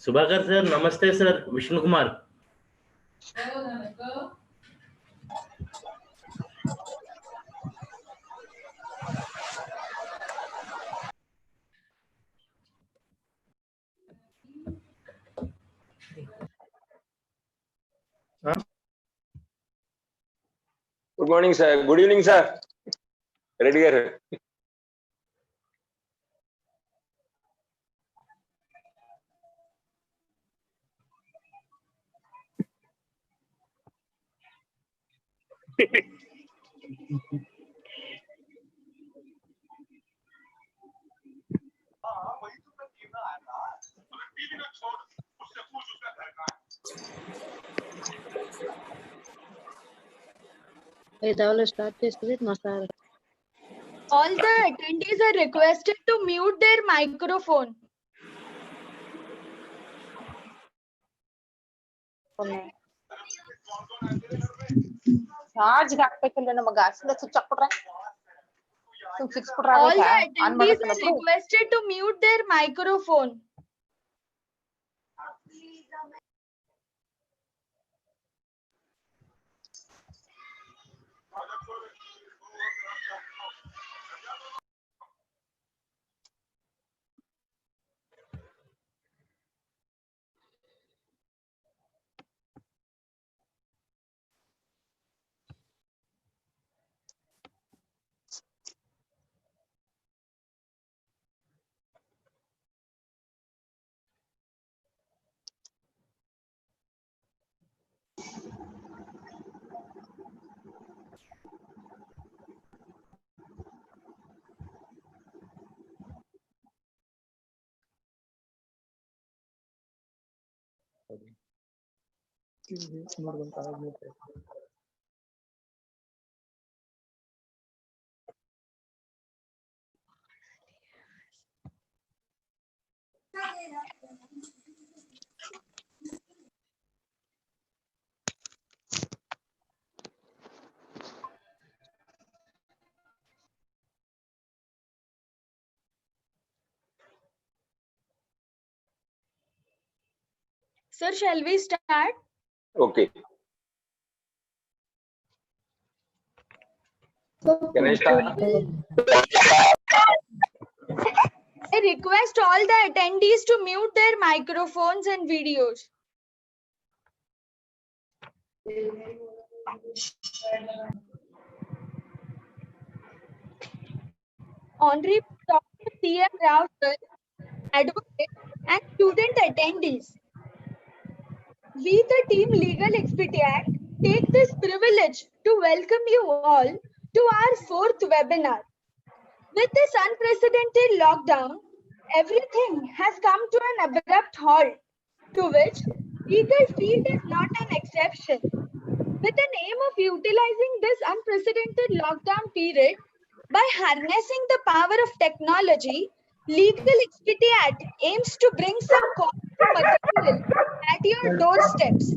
Subhakar sir, नमस्ते sir. Vishnu Kumar. Good morning, sir. Good evening, sir. Ready here. All the attendees are requested to mute their microphone. Charge switch All the attendees are requested to mute their microphone. Sir, shall we start? Okay. Can I start? I request all the attendees to mute their microphones and videos. Honorable Dr. C.M. Rao, sir, advocate and student attendees. We, the team Legal Expatiate, take this privilege to welcome you all to our fourth webinar. With this unprecedented lockdown, everything has come to an abrupt halt, to which legal field is not an exception. With an aim of utilizing this unprecedented lockdown period by harnessing the power of technology, Legal Expatiate aims to bring some quality material at your doorsteps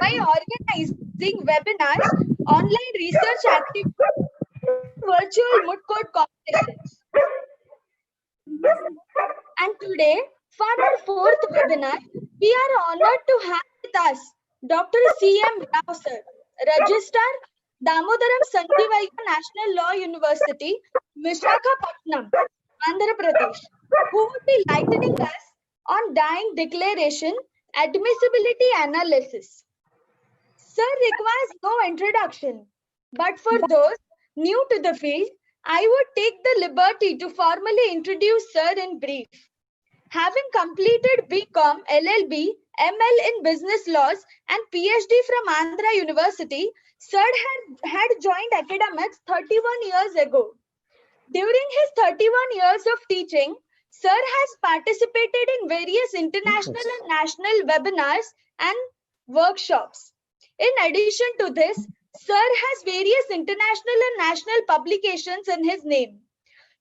by organizing webinars, online research activities, virtual moot court competitions. And today, for our fourth webinar, we are honored to have with us Dr. C.M. Rao, sir, Registrar, Damodaram Sanjeevayya National Law University, Visakhapatnam, Andhra Pradesh, who would be lightening us on dying declaration, admissibility analysis. Sir requires no introduction, but for those new to the field, I would take the liberty to formally introduce Sir in brief. Having completed BCom, LLB, ML in Business Laws and PhD from Andhra University, Sir had joined academics 31 years ago. During his 31 years of teaching, Sir has participated in various international and national webinars and workshops. In addition to this, Sir has various international and national publications in his name.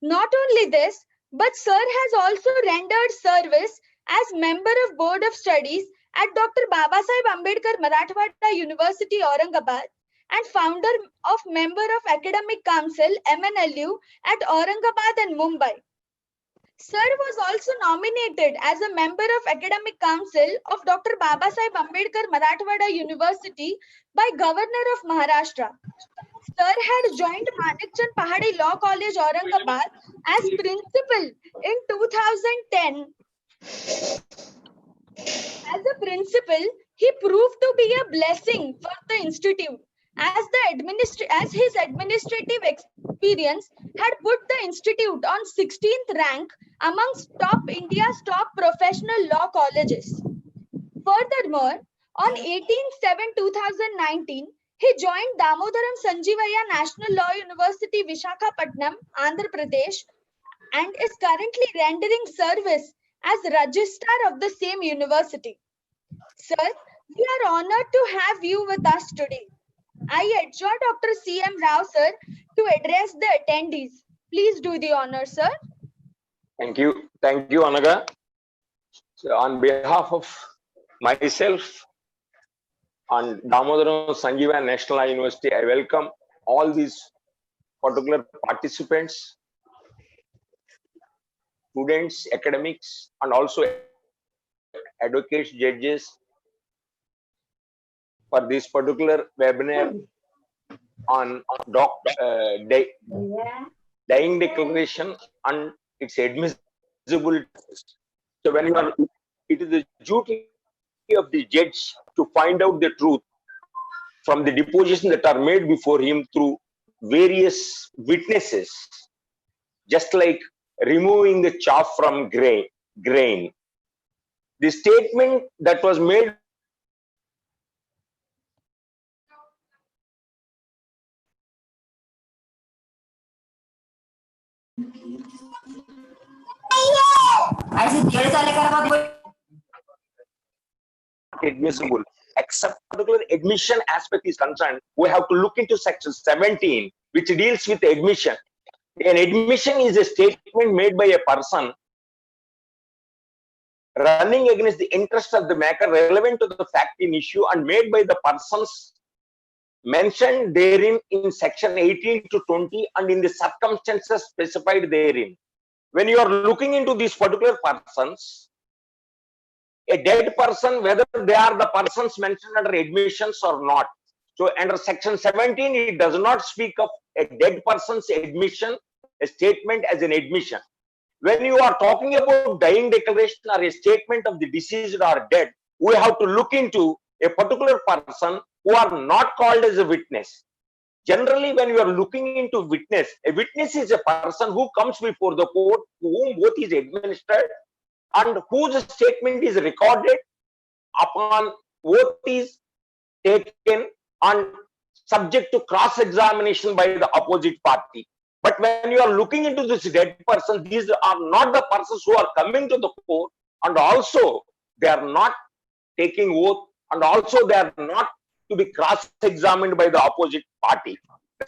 Not only this, but Sir has also rendered service as member of Board of Studies at Dr. Babasaheb Ambedkar Marathwada University, Aurangabad, and founder of Member of Academic Council, MNLU, at Aurangabad and Mumbai. Sir was also nominated as a member of Academic Council of Dr. Babasaheb Ambedkar Marathwada University by Governor of Maharashtra. Sir had joined Manikchand Pahadi Law College, Aurangabad as principal in 2010. As a principal, he proved to be a blessing for the institute as his administrative experience had put the institute on 16th rank amongst India's top professional law colleges. Furthermore, on 18/7/2019, he joined Damodaram Sanjeevayya National Law University, Visakhapatnam, Andhra Pradesh, and is currently rendering service as Registrar of the same university. Sir, we are honored to have you with us today. I adjure Dr. C.M. Rao, sir, to address the attendees. Please do the honor, sir. Thank you, Anaga. So on behalf of myself and Damodaram Sanjeevayya National Law University, I welcome all these particular participants, students, academics, and also advocates, judges for this particular webinar on dying declaration and its admissibility. So when it is the duty of the judge to find out the truth from the deposition that are made before him through various witnesses, just like removing the chaff from grain. The statement that was made admissible, except particular admission aspect is concerned, we have to look into section 17, which deals with admission. An admission is a statement made by a person running against the interest of the maker relevant to the fact in issue and made by the persons mentioned therein in section 18 to 20 and in the circumstances specified therein. When you are looking into these particular persons, a dead person, whether they are the persons mentioned under admissions or not. So under section 17, it does not speak of a dead person's admission, a statement as an admission. When you are talking about dying declaration or a statement of the deceased or dead, we have to look into a particular person who are not called as a witness. Generally, when you are looking into a witness is a person who comes before the court, to whom oath is administered, and whose statement is recorded upon oath is taken and subject to cross-examination by the opposite party. But when you are looking into this dead person, these are not the persons who are coming to the court, and also they are not taking oath, and also they are not to be cross-examined by the opposite party.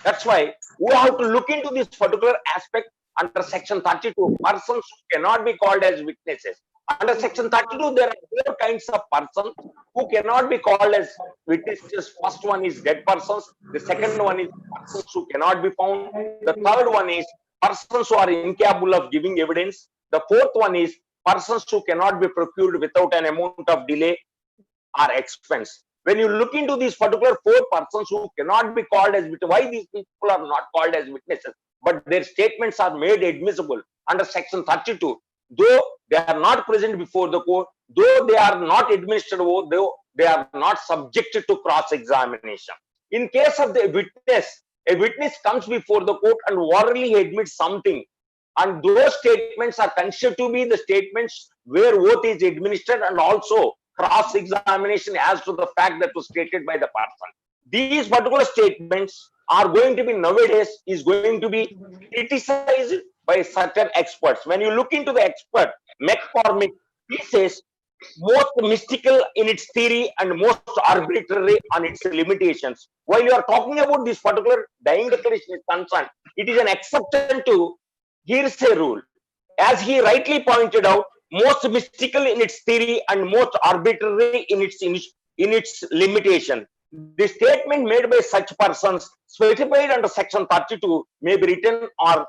That's why we have to look into this particular aspect under section 32, persons who cannot be called as witnesses. Under section 32, there are four kinds of persons who cannot be called as witnesses. First one is dead persons. The second one is persons who cannot be found. The third one is persons who are incapable of giving evidence. The fourth one is persons who cannot be procured without an amount of delay or expense. When you look into these particular four persons who cannot be called as witnesses, why these people are not called as witnesses, but their statements are made admissible under section 32, though they are not present before the court, though they are not administered oath, though they are not subjected to cross-examination. In case of the witness, a witness comes before the court and orally admits something, and those statements are considered to be the statements where oath is administered and also cross-examination as to the fact that was stated by the person. These particular statements are going to be nowadays is going to be criticized by certain experts. When you look into the expert, McCormick, he says most mystical in its theory and most arbitrary on its limitations. While you are talking about this particular dying declaration is concerned, it is an exception to hearsay rule. As he rightly pointed out, most mystical in its theory and most arbitrary in its limitation. The statement made by such persons specified under section 32 may be written or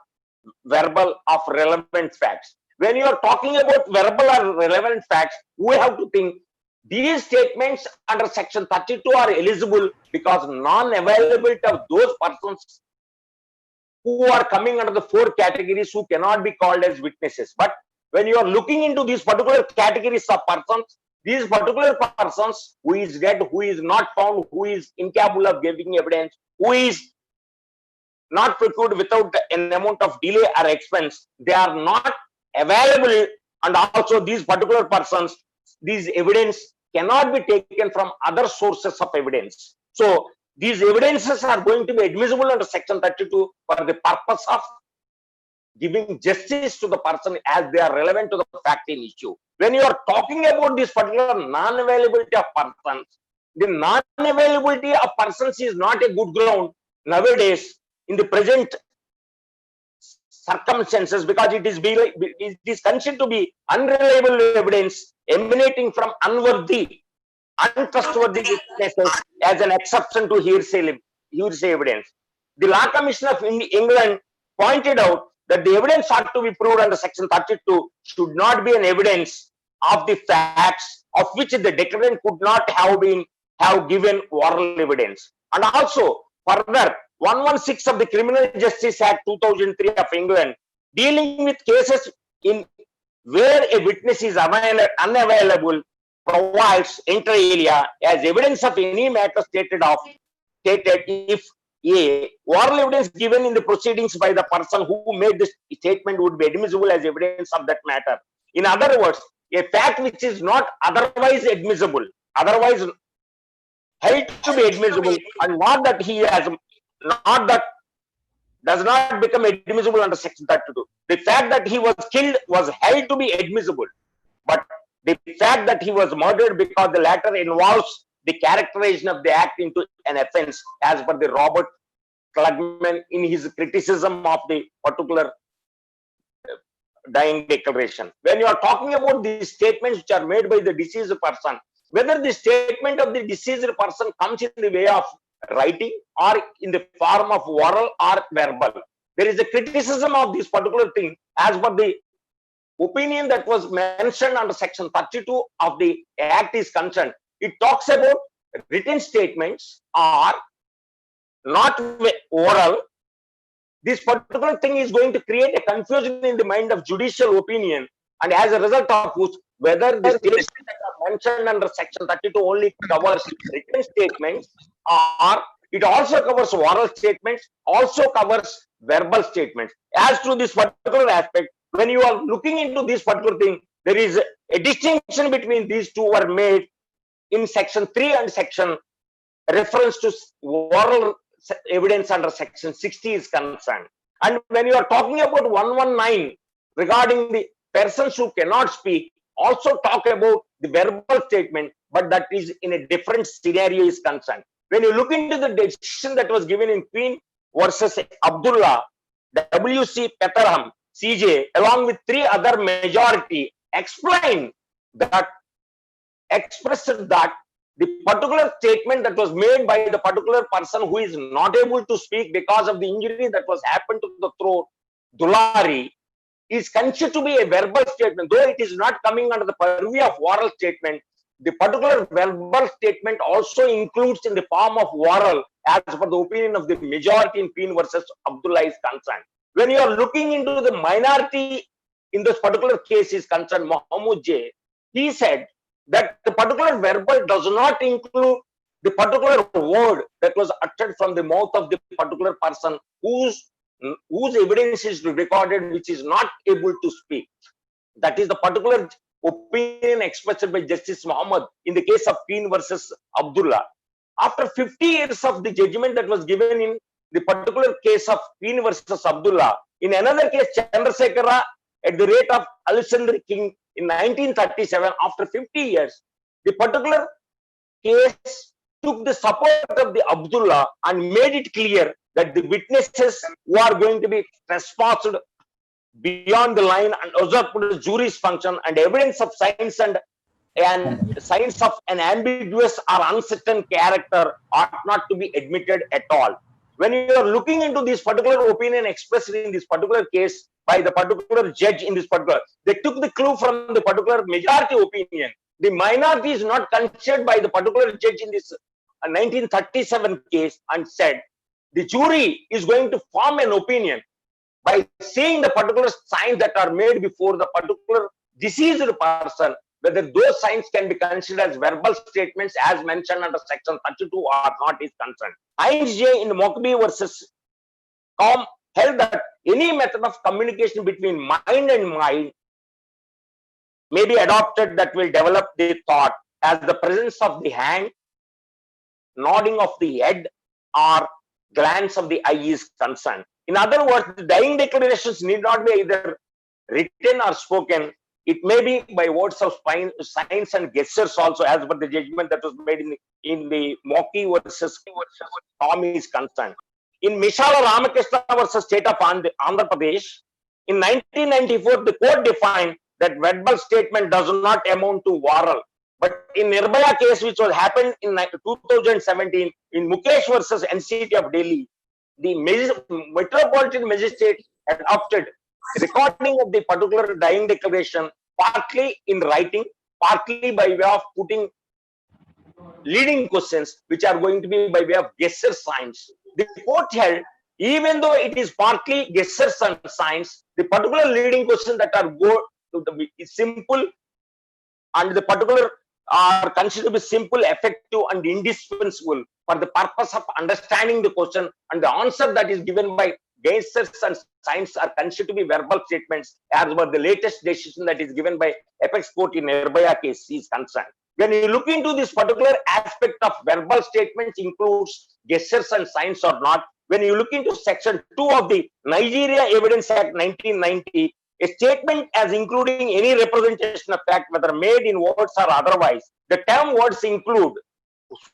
verbal of relevant facts. When you are talking about verbal or relevant facts, we have to think these statements under section 32 are eligible because non-availability of those persons who are coming under the four categories who cannot be called as witnesses. But when you are looking into these particular categories of persons, these particular persons, who is dead, who is not found, who is incapable of giving evidence, who is not procured without an amount of delay or expense, they are not available. And also these particular persons, these evidence cannot be taken from other sources of evidence. So these evidences are going to be admissible under section 32 for the purpose of giving justice to the person as they are relevant to the fact in issue. When you are talking about this particular non-availability of persons, the non-availability of persons is not a good ground nowadays in the present circumstances, because it is considered to be unreliable evidence emanating from unworthy, untrustworthy witnesses as an exception to hearsay evidence. The Law Commission of England pointed out that the evidence ought to be proved under section 32 should not be an evidence of the facts of which the declarant could not have given oral evidence. And also further, 116 of the Criminal Justice Act 2003 of England, dealing with cases in where a witness is unavailable, provides inter alia as evidence of any matter stated if a oral evidence given in the proceedings by the person who made this statement would be admissible as evidence of that matter. In other words, a fact which is not otherwise admissible, otherwise held to be admissible, and not that does not become admissible under section 32. The fact that he was killed was held to be admissible, but the fact that he was murdered because the latter involves the characterization of the act into an offense, as per the Robert Klugman in his criticism of the particular dying declaration. When you are talking about these statements which are made by the deceased person, whether the statement of the deceased person comes in the way of writing or in the form of oral or verbal, there is a criticism of this particular thing as per the opinion that was mentioned under section 32 of the act is concerned. It talks about written statements are not oral. This particular thing is going to create a confusion in the mind of judicial opinion, and as a result of which, whether the statements that are mentioned under section 32 only covers written statements, or it also covers oral statements, also covers verbal statements. As to this particular aspect, when you are looking into this particular thing, there is a distinction between these two were made in section 3 and section reference to oral evidence under section 60 is concerned. And when you are talking about 119 regarding the persons who cannot speak, also talk about the verbal statement, but that is in a different scenario is concerned. When you look into the decision that was given in Queen versus Abdullah, W.C. Petterham, CJ, along with 3 other majority, explained that, expressed that the particular statement that was made by the particular person who is not able to speak because of the injury that was happened to the throat, Dulari, is considered to be a verbal statement, though it is not coming under the purview of oral statement. The particular verbal statement also includes in the form of oral, as per the opinion of the majority in Queen versus Abdullah is concerned. When you are looking into the minority in this particular case is concerned, Muhammad J, he said that the particular verbal does not include the particular word that was uttered from the mouth of the particular person whose evidence is recorded, which is not able to speak. That is the particular opinion expressed by Justice Muhammad in the case of Queen versus Abdullah. After 50 years of the judgment that was given in the particular case of Queen versus Abdullah, in another case, Chandrasekhara at the rate of Alexander King in 1937, after 50 years, the particular case took the support of the Abdullah and made it clear that the witnesses who are going to be trespassed beyond the line and usurped jury's function and evidence of signs and signs of an ambiguous or uncertain character ought not to be admitted at all. When you are looking into this particular opinion expressed in this particular case by the particular judge in this particular, they took the clue from the particular majority opinion. The minority is not considered by the particular judge in this 1937 case and said the jury is going to form an opinion by seeing the particular signs that are made before the particular deceased person, whether those signs can be considered as verbal statements as mentioned under section 32 or not is concerned. Heinz J. in Mockbee versus Com held that any method of communication between mind and mind may be adopted that will develop the thought as the presence of the hand, nodding of the head, or glance of the eye is concerned. In other words, the dying declarations need not be either written or spoken. It may be by words of signs and gestures also, as per the judgment that was made in the Mockbee versus Com is concerned. In Mishala Ramakrishna versus State of Andhra Pradesh, in 1994, the court defined that verbal statement does not amount to oral. But in Nirbhaya case, which was happened in 2017, in Mukesh versus NCT of Delhi, the Metropolitan Magistrate adopted recording of the particular dying declaration, partly in writing, partly by way of putting leading questions, which are going to be by way of gesture signs. The court held, even though it is partly gestures and signs, the particular leading questions that are go to the simple and the particular are considered to be simple, effective, and indispensable for the purpose of understanding the question, and the answer that is given by gestures and signs are considered to be verbal statements, as per the latest decision that is given by Apex Court in Nirbhaya case is concerned. When you look into this particular aspect of verbal statements includes gestures and signs or not, when you look into section 2 of the Nigeria Evidence Act 1990, a statement as including any representation of fact, whether made in words or otherwise, the term words include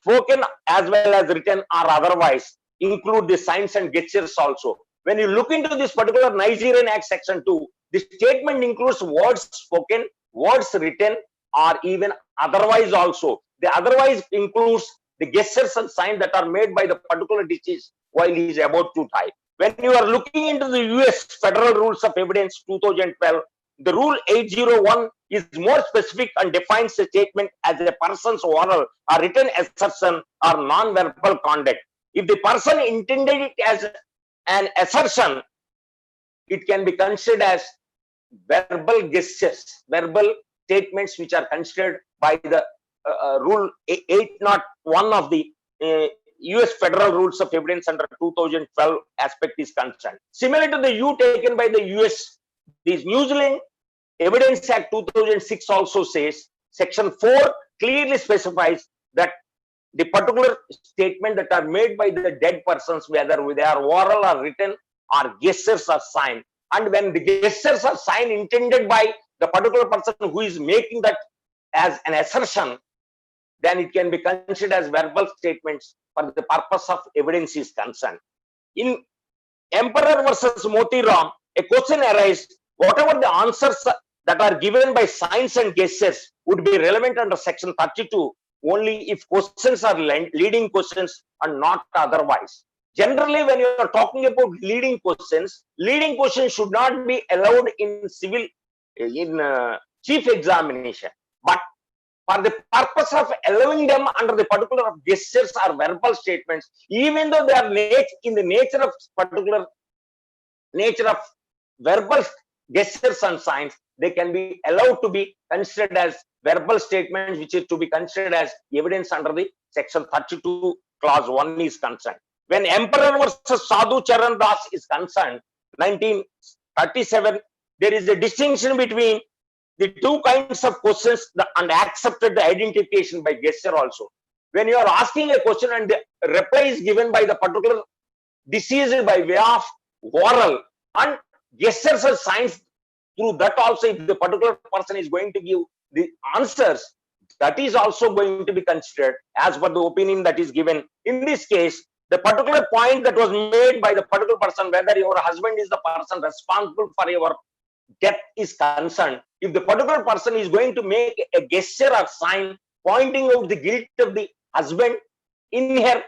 spoken as well as written or otherwise, include the signs and gestures also. When you look into this particular Nigerian Act section 2, the statement includes words spoken, words written, or even otherwise also. The otherwise includes the gestures and signs that are made by the particular deceased while he is about to die. When you are looking into the US Federal Rules of Evidence 2012, the Rule 801 is more specific and defines a statement as a person's oral or written assertion or non-verbal conduct. If the person intended it as an assertion, it can be considered as verbal gestures, verbal statements which are considered by the Rule 801 of the US Federal Rules of Evidence under 2012 aspect is concerned. Similar to the view taken by the US, this New Zealand Evidence Act 2006 also says, Section 4 clearly specifies that the particular statement that are made by the dead persons, whether they are oral or written or gestures or sign, and when the gestures are sign intended by the particular person who is making that as an assertion, then it can be considered as verbal statements for the purpose of evidence is concerned. In Emperor versus Motiram, a question arises, whatever the answers that are given by signs and gestures would be relevant under section 32 only if questions are leading questions and not otherwise. Generally, when you are talking about leading questions should not be allowed in civil, chief examination. But for the purpose of allowing them under the particular gestures or verbal statements, even though they are in the nature of particular nature of verbal gestures and signs, they can be allowed to be considered as verbal statements, which is to be considered as evidence under the section 32 clause 1 is concerned. When Emperor versus Sadhu Charan Das is concerned, 1937, there is a distinction between the two kinds of questions and accepted the identification by gesture also. When you are asking a question and the reply is given by the particular deceased by way of oral and gestures and signs, through that also if the particular person is going to give the answers, that is also going to be considered as per the opinion that is given. In this case, the particular point that was made by the particular person, whether your husband is the person responsible for your death is concerned, if the particular person is going to make a gesture or sign pointing out the guilt of the husband in her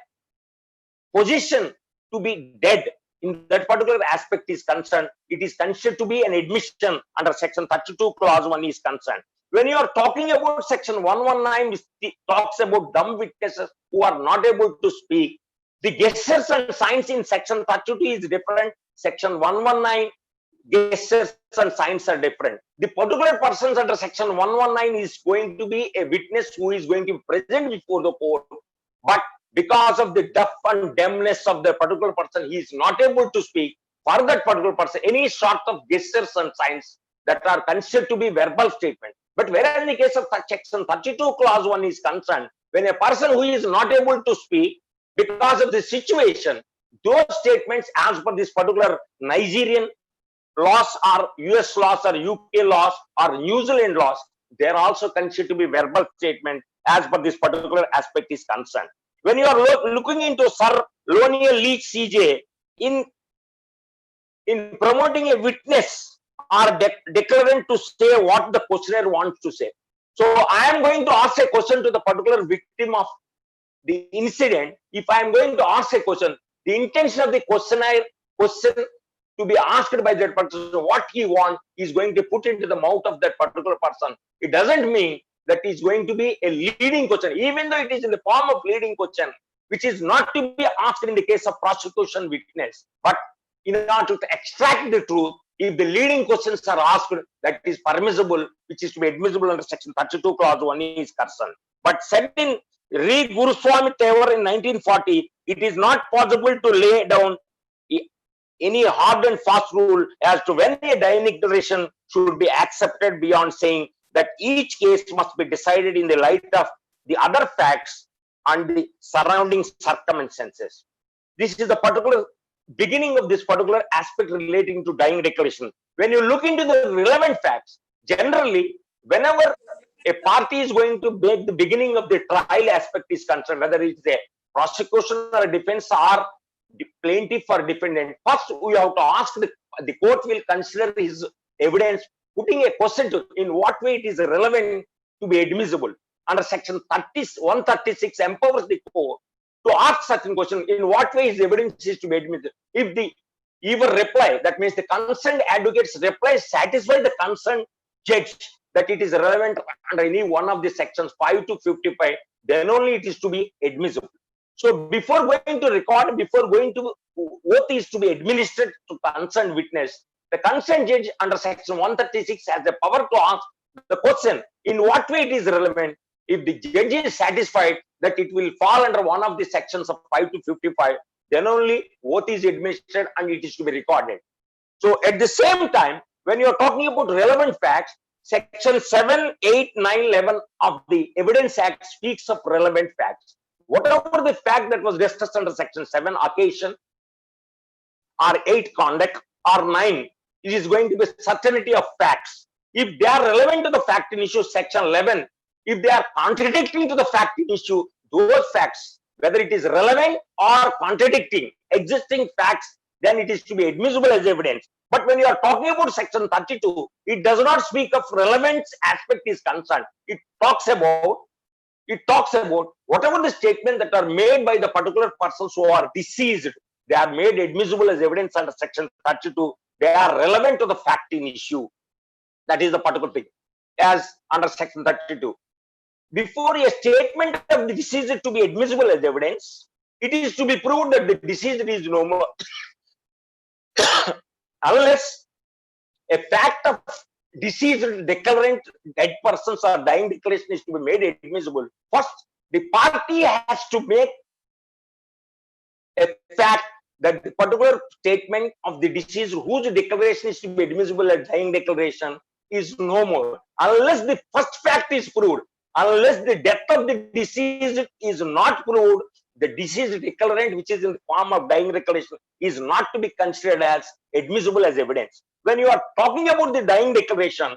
position to be dead in that particular aspect is concerned, it is considered to be an admission under section 32 clause 1 is concerned. When you are talking about section 119, which talks about dumb witnesses who are not able to speak, the gestures and signs in section 32 is different. Section 119, gestures and signs are different. The particular persons under section 119 is going to be a witness who is going to be present before the court, but because of the deaf and dumbness of the particular person, he is not able to speak. For that particular person, any sort of gestures and signs that are considered to be verbal statement. But whereas in the case of section 32 clause 1 is concerned, when a person who is not able to speak because of the situation, those statements as per this particular Nigerian laws or US laws or UK laws or New Zealand laws, they are also considered to be verbal statement as per this particular aspect is concerned. When you are looking into Sir Loniel Leach CJ in promoting a witness or declarant to say what the questioner wants to say. So I am going to ask a question to the particular victim of the incident. If I am going to ask a question, the intention of the questionnaire question to be asked by that person, what he wants, is going to put into the mouth of that particular person. It doesn't mean that is going to be a leading question, even though it is in the form of leading question, which is not to be asked in the case of prosecution witness. But in order to extract the truth, if the leading questions are asked, that is permissible, which is to be admissible under section 32 clause 1 is concerned. But said in Re Guruswami Tewar in 1940, it is not possible to lay down any hard and fast rule as to when a dying declaration should be accepted beyond saying that each case must be decided in the light of the other facts and the surrounding circumstances. This is the particular beginning of this particular aspect relating to dying declaration. When you look into the relevant facts, generally, whenever a party is going to make the beginning of the trial aspect is concerned, whether it's a prosecution or a defense or the plaintiff or defendant, first we have to ask the court will consider his evidence, putting a question to in what way it is relevant to be admissible. Under section 136 empowers the court to ask such a question, in what way his evidence is to be admitted. If the either reply, that means the concerned advocate's reply satisfy the concerned judge that it is relevant under any one of the sections 5 to 55, then only it is to be admissible. So before going to record, before going to oath is to be administered to concerned witness, the concerned judge under section 136 has the power to ask the question, in what way it is relevant. If the judge is satisfied that it will fall under one of the sections of 5 to 55, then only oath is administered and it is to be recorded. So at the same time, when you are talking about relevant facts, section 7, 8, 9, 11 of the Evidence Act speaks of relevant facts. Whatever the fact that was discussed under section 7, occasion, or 8, conduct, or 9, it is going to be certainty of facts. If they are relevant to the fact in issue, section 11, if they are contradicting to the fact in issue, those facts, whether it is relevant or contradicting existing facts, then it is to be admissible as evidence. But when you are talking about section 32, it does not speak of relevance aspect is concerned. It talks about whatever the statements that are made by the particular persons who are deceased, they are made admissible as evidence under section 32. They are relevant to the fact in issue. That is the particular thing, as under section 32. Before a statement of the deceased to be admissible as evidence, it is to be proved that the deceased is no more. Unless a fact of deceased declarant, dead persons or dying declaration is to be made admissible, first the party has to make a fact that the particular statement of the deceased whose declaration is to be admissible as dying declaration is no more. Unless the first fact is proved, unless the death of the deceased is not proved, the deceased declarant, which is in the form of dying declaration, is not to be considered as admissible as evidence. When you are talking about the dying declaration,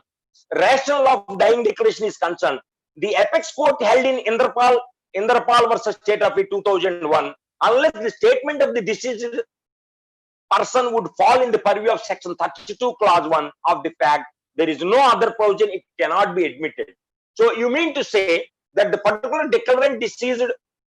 rationale of dying declaration is concerned, the apex court held in Indrapal versus State of 2001, unless the statement of the deceased person would fall in the purview of section 32 clause 1 of the fact, there is no other provision, it cannot be admitted. So you mean to say that the particular declarant deceased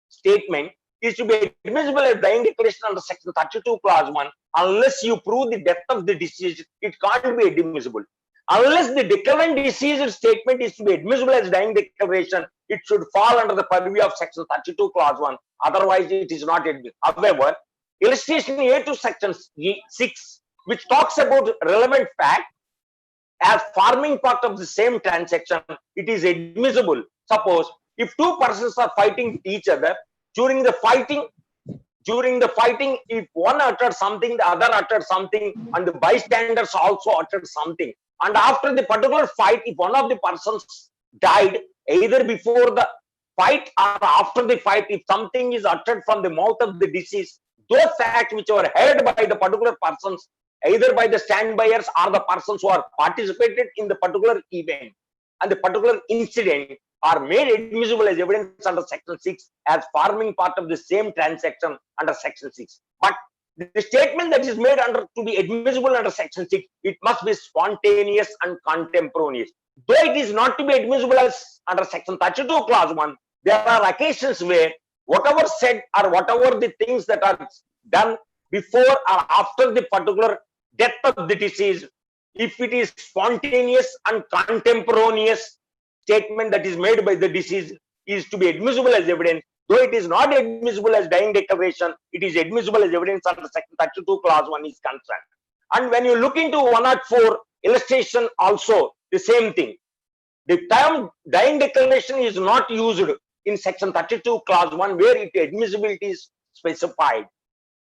statement is to be admissible as dying declaration under section 32 clause 1 unless you prove the death of the deceased. It can't be admissible. Unless the declarant deceased statement is to be admissible as dying declaration, it should fall under the purview of section 32 clause 1. Otherwise, it is not admissible. However, illustration A to section 6, which talks about relevant fact as forming part of the same transaction, it is admissible. Suppose if two persons are fighting with each other, during the fighting, if one uttered something, the other uttered something, and the bystanders also uttered something. And after the particular fight, if one of the persons died, either before the fight or after the fight, if something is uttered from the mouth of the deceased, those facts which were heard by the particular persons, either by the standbyers or the persons who are participated in the particular event and the particular incident, are made admissible as evidence under section 6 as forming part of the same transaction under section 6. But the statement that is made under to be admissible under section 6, it must be spontaneous and contemporaneous. Though it is not to be admissible as under section 32 clause 1, there are occasions where whatever said or whatever the things that are done before or after the particular death of the deceased, if it is spontaneous and contemporaneous statement that is made by the deceased, is to be admissible as evidence. Though it is not admissible as dying declaration, it is admissible as evidence under section 32 clause 1 is concerned. And when you look into 104 illustration also, the same thing. The term dying declaration is not used in section 32 clause 1 where its admissibility is specified.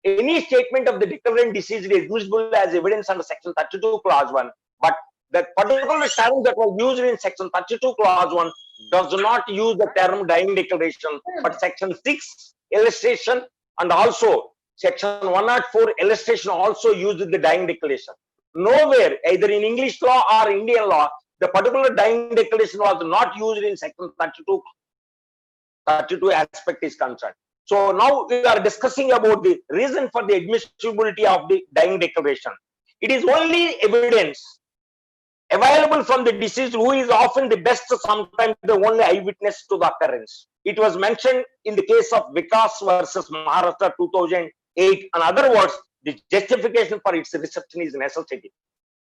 Any statement of the declarant deceased is admissible as evidence under section 32 clause 1, but the particular term that was used in section 32 clause 1 does not use the term dying declaration, but section 6 illustration and also section 104 illustration also used the dying declaration. Nowhere, either in English law or Indian law, the particular dying declaration was not used in section 32 aspect is concerned. So now we are discussing about the reason for the admissibility of the dying declaration. It is only evidence available from the deceased who is often the best, sometimes the only eyewitness to the occurrence. It was mentioned in the case of Vikas versus Maharashtra 2008. In other words, the justification for its reception is necessity.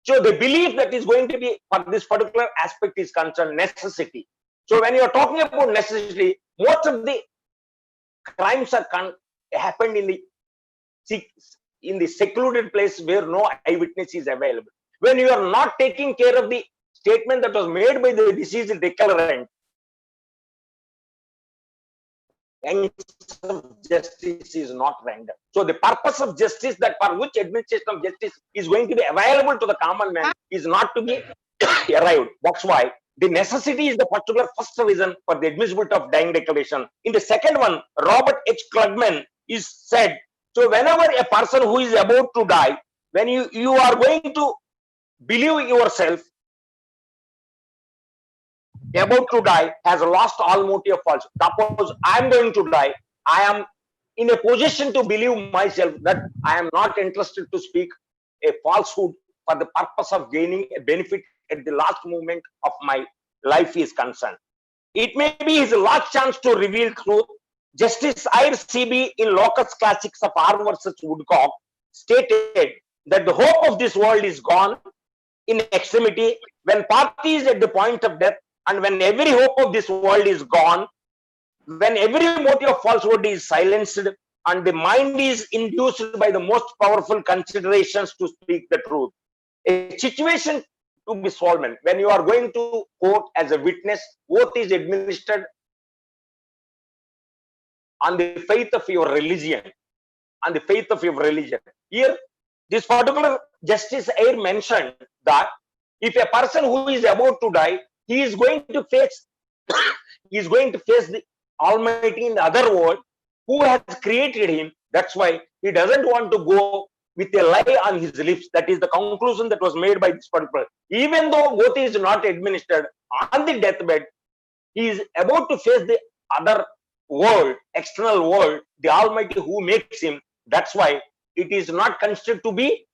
So the belief that is going to be for this particular aspect is concerned necessity. So when you are talking about necessity, most of the crimes are happened in the secluded place where no eyewitness is available. When you are not taking care of the statement that was made by the deceased declarant, justice is not rendered. So the purpose of justice, that for which administration of justice is going to be available to the common man, is not to be arrived. That's why the necessity is the particular first reason for the admissibility of dying declaration. In the second one, Robert H. Klugman is said, so whenever a person who is about to die, when you are going to believe yourself about to die, has lost all motive of falsehood. Suppose I am going to die, I am in a position to believe myself that I am not interested to speak a falsehood for the purpose of gaining a benefit at the last moment of my life is concerned. It may be his last chance to reveal truth. Justice Ayr C.B. in Locus Classics of R versus Woodcock stated that the hope of this world is gone in extremity when party is at the point of death, and when every hope of this world is gone, when every motive of falsehood is silenced, and the mind is induced by the most powerful considerations to speak the truth. A situation to be solved when you are going to court as a witness, oath is administered on the faith of your religion, on the faith of your religion. Here, this particular Justice Ayr mentioned that if a person who is about to die, he is going to face the Almighty in the other world who has created him. That's why he doesn't want to go with a lie on his lips. That is the conclusion that was made by this particular. Even though oath is not administered on the deathbed, he is about to face the other world, external world, the Almighty who makes him. That's why it is not considered to be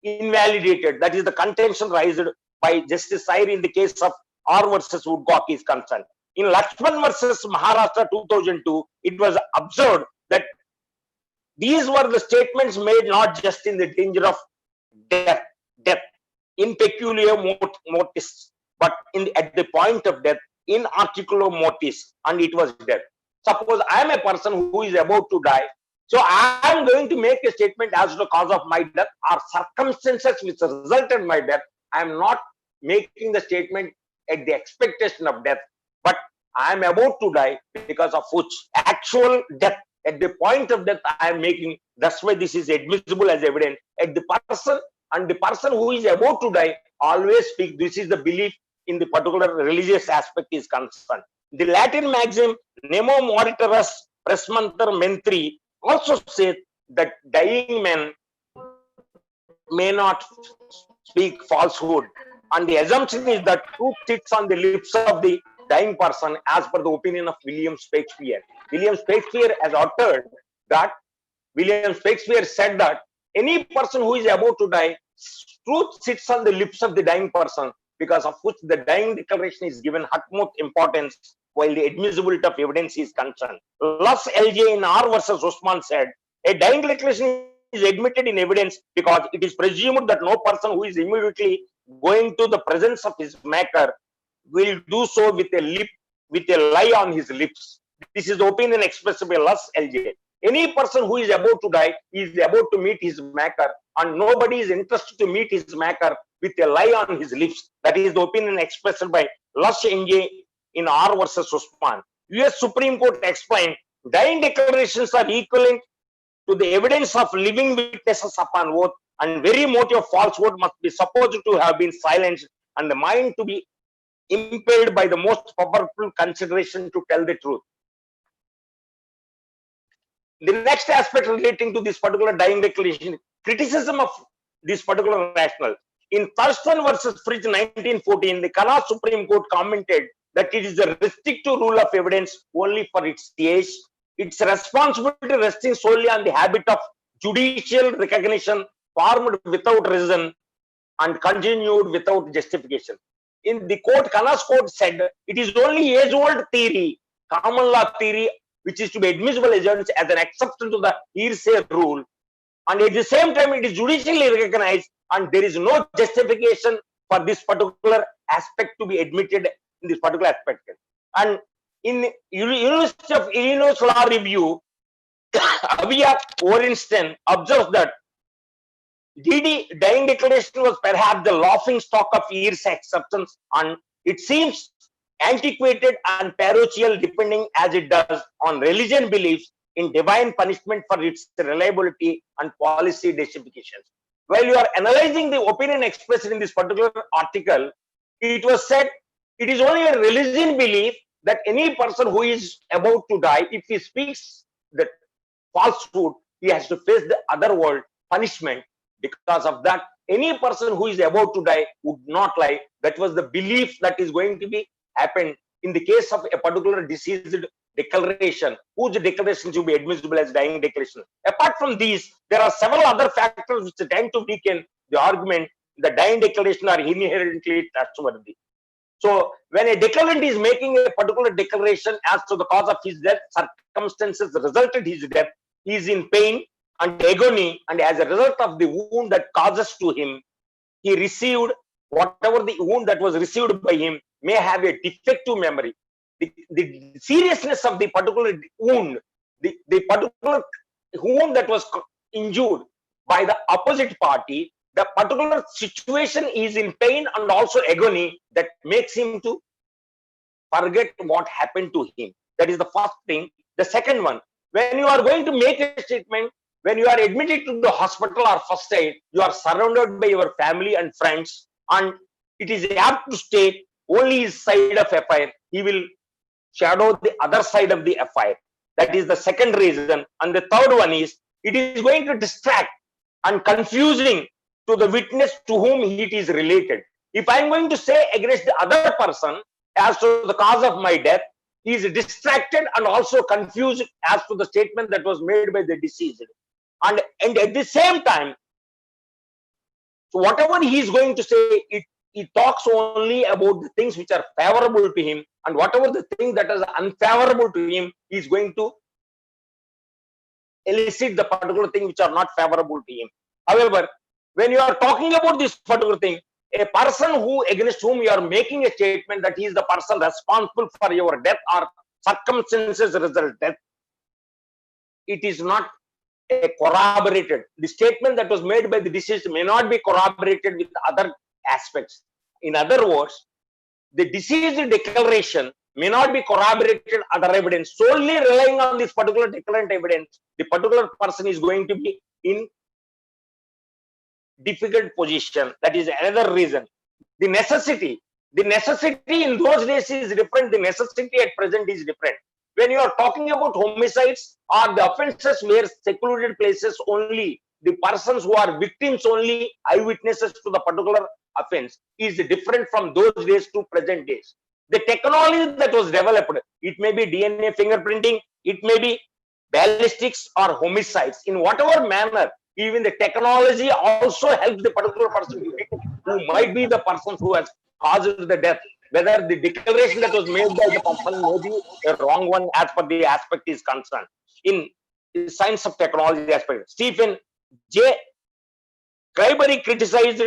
invalidated. That is the contention raised by Justice Ayr in the case of R versus Woodcock is concerned. In Lakshman versus Maharashtra 2002, it was observed that these were the statements made not just in the danger of death in peculiar mortis, but at the point of death in articulo mortis, and it was death. Suppose I am a person who is about to die, so I am going to make a statement as to the cause of my death or circumstances which resulted in my death. I am not making the statement at the expectation of death, but I am about to die because of which actual death at the point of death I am making. That's why this is admissible as evidence. At the person, and the person who is about to die always speak. This is the belief in the particular religious aspect is concerned. The Latin maxim nemo mortuus presmanter mentri also says that dying men may not speak falsehood, and the assumption is that truth sits on the lips of the dying person, as per the opinion of William Shakespeare. William Shakespeare has uttered that, William Shakespeare said that any person who is about to die, truth sits on the lips of the dying person, because of which the dying declaration is given utmost importance while the admissibility of evidence is concerned. Lus LJ in R versus Usman said, a dying declaration is admitted in evidence because it is presumed that no person who is immediately going to the presence of his maker will do so with a lie on his lips. This is the opinion expressed by Lus LJ. Any person who is about to die is about to meet his maker, and nobody is interested to meet his maker with a lie on his lips. That is the opinion expressed by Lus LJ in R versus Usman. US Supreme Court explained, dying declarations are equivalent to the evidence of living witnesses upon oath, and very motive of falsehood must be supposed to have been silenced and the mind to be impelled by the most powerful consideration to tell the truth. The next aspect relating to this particular dying declaration, criticism of this particular rationale. In Thurston versus Fridge 1914, the Kannada Supreme Court commented that it is a restrictive rule of evidence only for its age. Its responsibility resting solely on the habit of judicial recognition formed without reason and continued without justification. In the court, Kannada court said it is only age-old theory, common law theory, which is to be admissible as an exception to the hearsay rule, and at the same time it is judicially recognized, and there is no justification for this particular aspect to be admitted in this particular aspect. And in University of Illinois Law Review, Avia Orenstein observes that DD dying declaration was perhaps the laughing stock of hearsay exceptions, and it seems antiquated and parochial depending as it does on religion beliefs in divine punishment for its reliability and policy justifications. While you are analyzing the opinion expressed in this particular article, it was said it is only a religion belief that any person who is about to die, if he speaks the falsehood, he has to face the other world punishment. Because of that, any person who is about to die would not lie. That was the belief that is going to be happened in the case of a particular deceased declaration, whose declaration should be admissible as dying declaration. Apart from these, there are several other factors which tend to weaken the argument that dying declaration are inherently trustworthy. So, when a declarant is making a particular declaration as to the cause of his death, circumstances resulted his death, he is in pain and agony, and as a result of the wound that causes to him, he received whatever the wound that was received by him may have a defective memory. The seriousness of the particular wound, the particular wound that was injured by the opposite party, the particular situation is in pain and also agony that makes him to forget what happened to him. That is the first thing. The second one, when you are going to make a statement, when you are admitted to the hospital or first aid, you are surrounded by your family and friends, and it is apt to state only his side of affair. He will shadow the other side of the affair. That is the second reason. And the third one is, it is going to distract and confusing to the witness to whom it is related. If I am going to say against the other person as to the cause of my death, he is distracted and also confused as to the statement that was made by the deceased. And at the same time, so whatever he is going to say, he talks only about the things which are favorable to him, and whatever the thing that is unfavorable to him, he is going to elicit the particular thing which are not favorable to him. However, when you are talking about this particular thing, a person who against whom you are making a statement that he is the person responsible for your death or circumstances result death, it is not a corroborated. The statement that was made by the deceased may not be corroborated with other aspects. In other words, the deceased declaration may not be corroborated other evidence. Solely relying on this particular declarant evidence, the particular person is going to be in difficult position. That is another reason. The necessity in those days is different. The necessity at present is different. When you are talking about homicides or the offences where secluded places only, the persons who are victims only, eyewitnesses to the particular offense, is different from those days to present days. The technology that was developed, it may be DNA fingerprinting, it may be ballistics or homicides. In whatever manner, even the technology also helps the particular person who might be the person who has caused the death. Whether the declaration that was made by the person may be a wrong one as per the aspect is concerned. In science of technology aspect, Stephen J. Cryberry criticized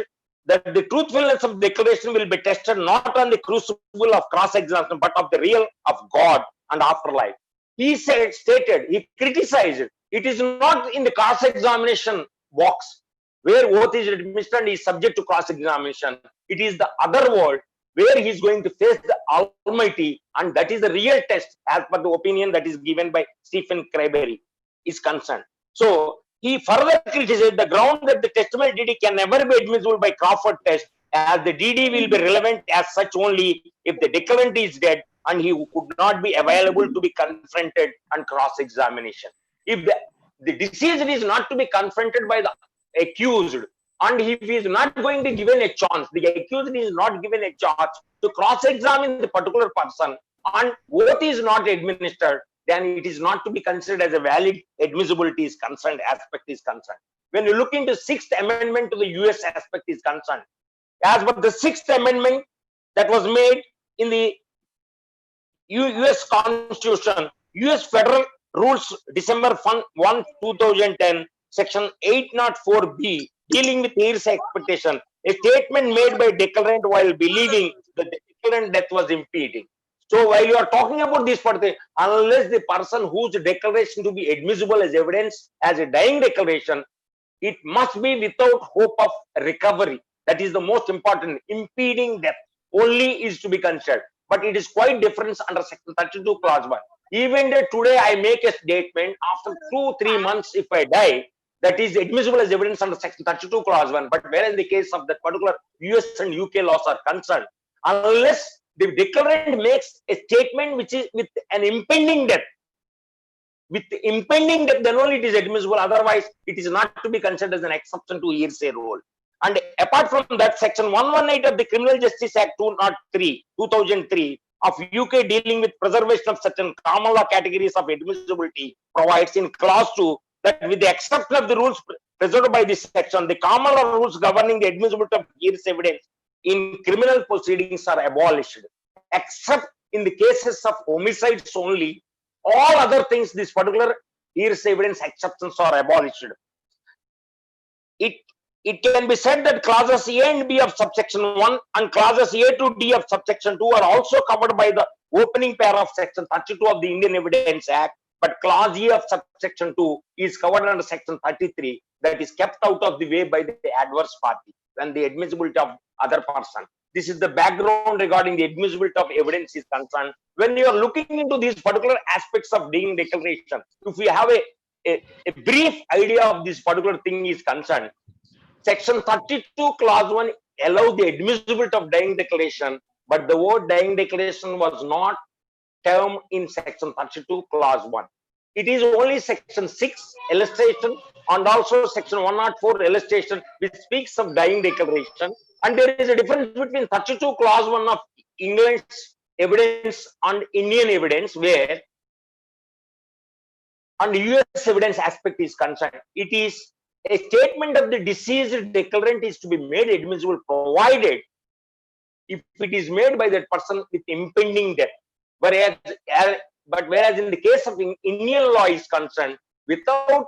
that the truthfulness of declaration will be tested not on the crucible of cross-examination, but of the real of God and afterlife. He he criticized it is not in the cross-examination box where oath is administered and is subject to cross-examination. It is the other world where he is going to face the Almighty, and that is the real test as per the opinion that is given by Stephen Cryberry is concerned. So he further criticized the ground that the testimony DD can never be admissible by Crawford test, as the DD will be relevant as such only if the declarant is dead and he could not be available to be confronted and cross-examination. If the deceased is not to be confronted by the accused, and if he is not going to given a chance, the accused is not given a chance to cross-examine the particular person, and oath is not administered, then it is not to be considered as a valid admissibility is concerned, aspect is concerned. When you look into 6th Amendment to the US aspect is concerned, as per the 6th Amendment that was made in the US Constitution, US Federal Rules, December 1, 2010, Section 804B, dealing with heirs expectation, a statement made by declarant while believing that the declarant death was impeding. So while you are talking about this particular, unless the person whose declaration to be admissible as evidence as a dying declaration, it must be without hope of recovery. That is the most important. Impeding death only is to be considered. But it is quite different under Section 32 Clause 1. Even today I make a statement, after 2-3 months if I die, that is admissible as evidence under Section 32 Clause 1. But whereas in the case of that particular US and UK laws are concerned, unless the declarant makes a statement which is with an impending death, then only it is admissible. Otherwise, it is not to be considered as an exception to hearsay rule. And apart from that, Section 118 of the Criminal Justice Act 2003 of UK dealing with preservation of certain common law categories of admissibility provides in Clause 2 that with the exception of the rules preserved by this section, the common law rules governing the admissibility of hearsay evidence in criminal proceedings are abolished, except in the cases of homicides only. All other things, this particular hearsay evidence exceptions are abolished. It can be said that clauses A and B of subsection 1 and clauses A to D of subsection 2 are also covered by the opening pair of section 32 of the Indian Evidence Act, but clause E of subsection 2 is covered under section 33, that is kept out of the way by the adverse party and the admissibility of other person. This is the background regarding the admissibility of evidence is concerned. When you are looking into these particular aspects of dying declaration, if we have a brief idea of this particular thing is concerned, Section 32 Clause 1 allows the admissibility of dying declaration, but the word dying declaration was not termed in Section 32 Clause 1. It is only Section 6 illustration and also Section 104 illustration which speaks of dying declaration. And there is a difference between 32 Clause 1 of England's evidence and Indian evidence, where and US evidence aspect is concerned. It is a statement of the deceased declarant is to be made admissible provided if it is made by that person with impending death. Whereas in the case of Indian law is concerned, without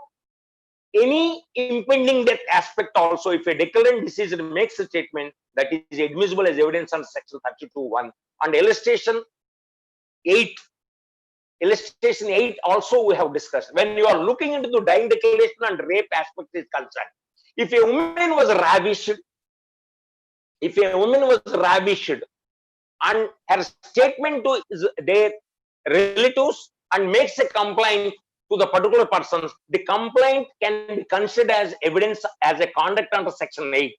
any impending death aspect also, if a declarant deceased makes a statement, that is admissible as evidence under section 32(1). And illustration 8 also we have discussed. When you are looking into the dying declaration and rape aspect is concerned, if a woman was ravished, and her statement to their relatives and makes a complaint to the particular persons, the complaint can be considered as evidence as a conduct under section 8.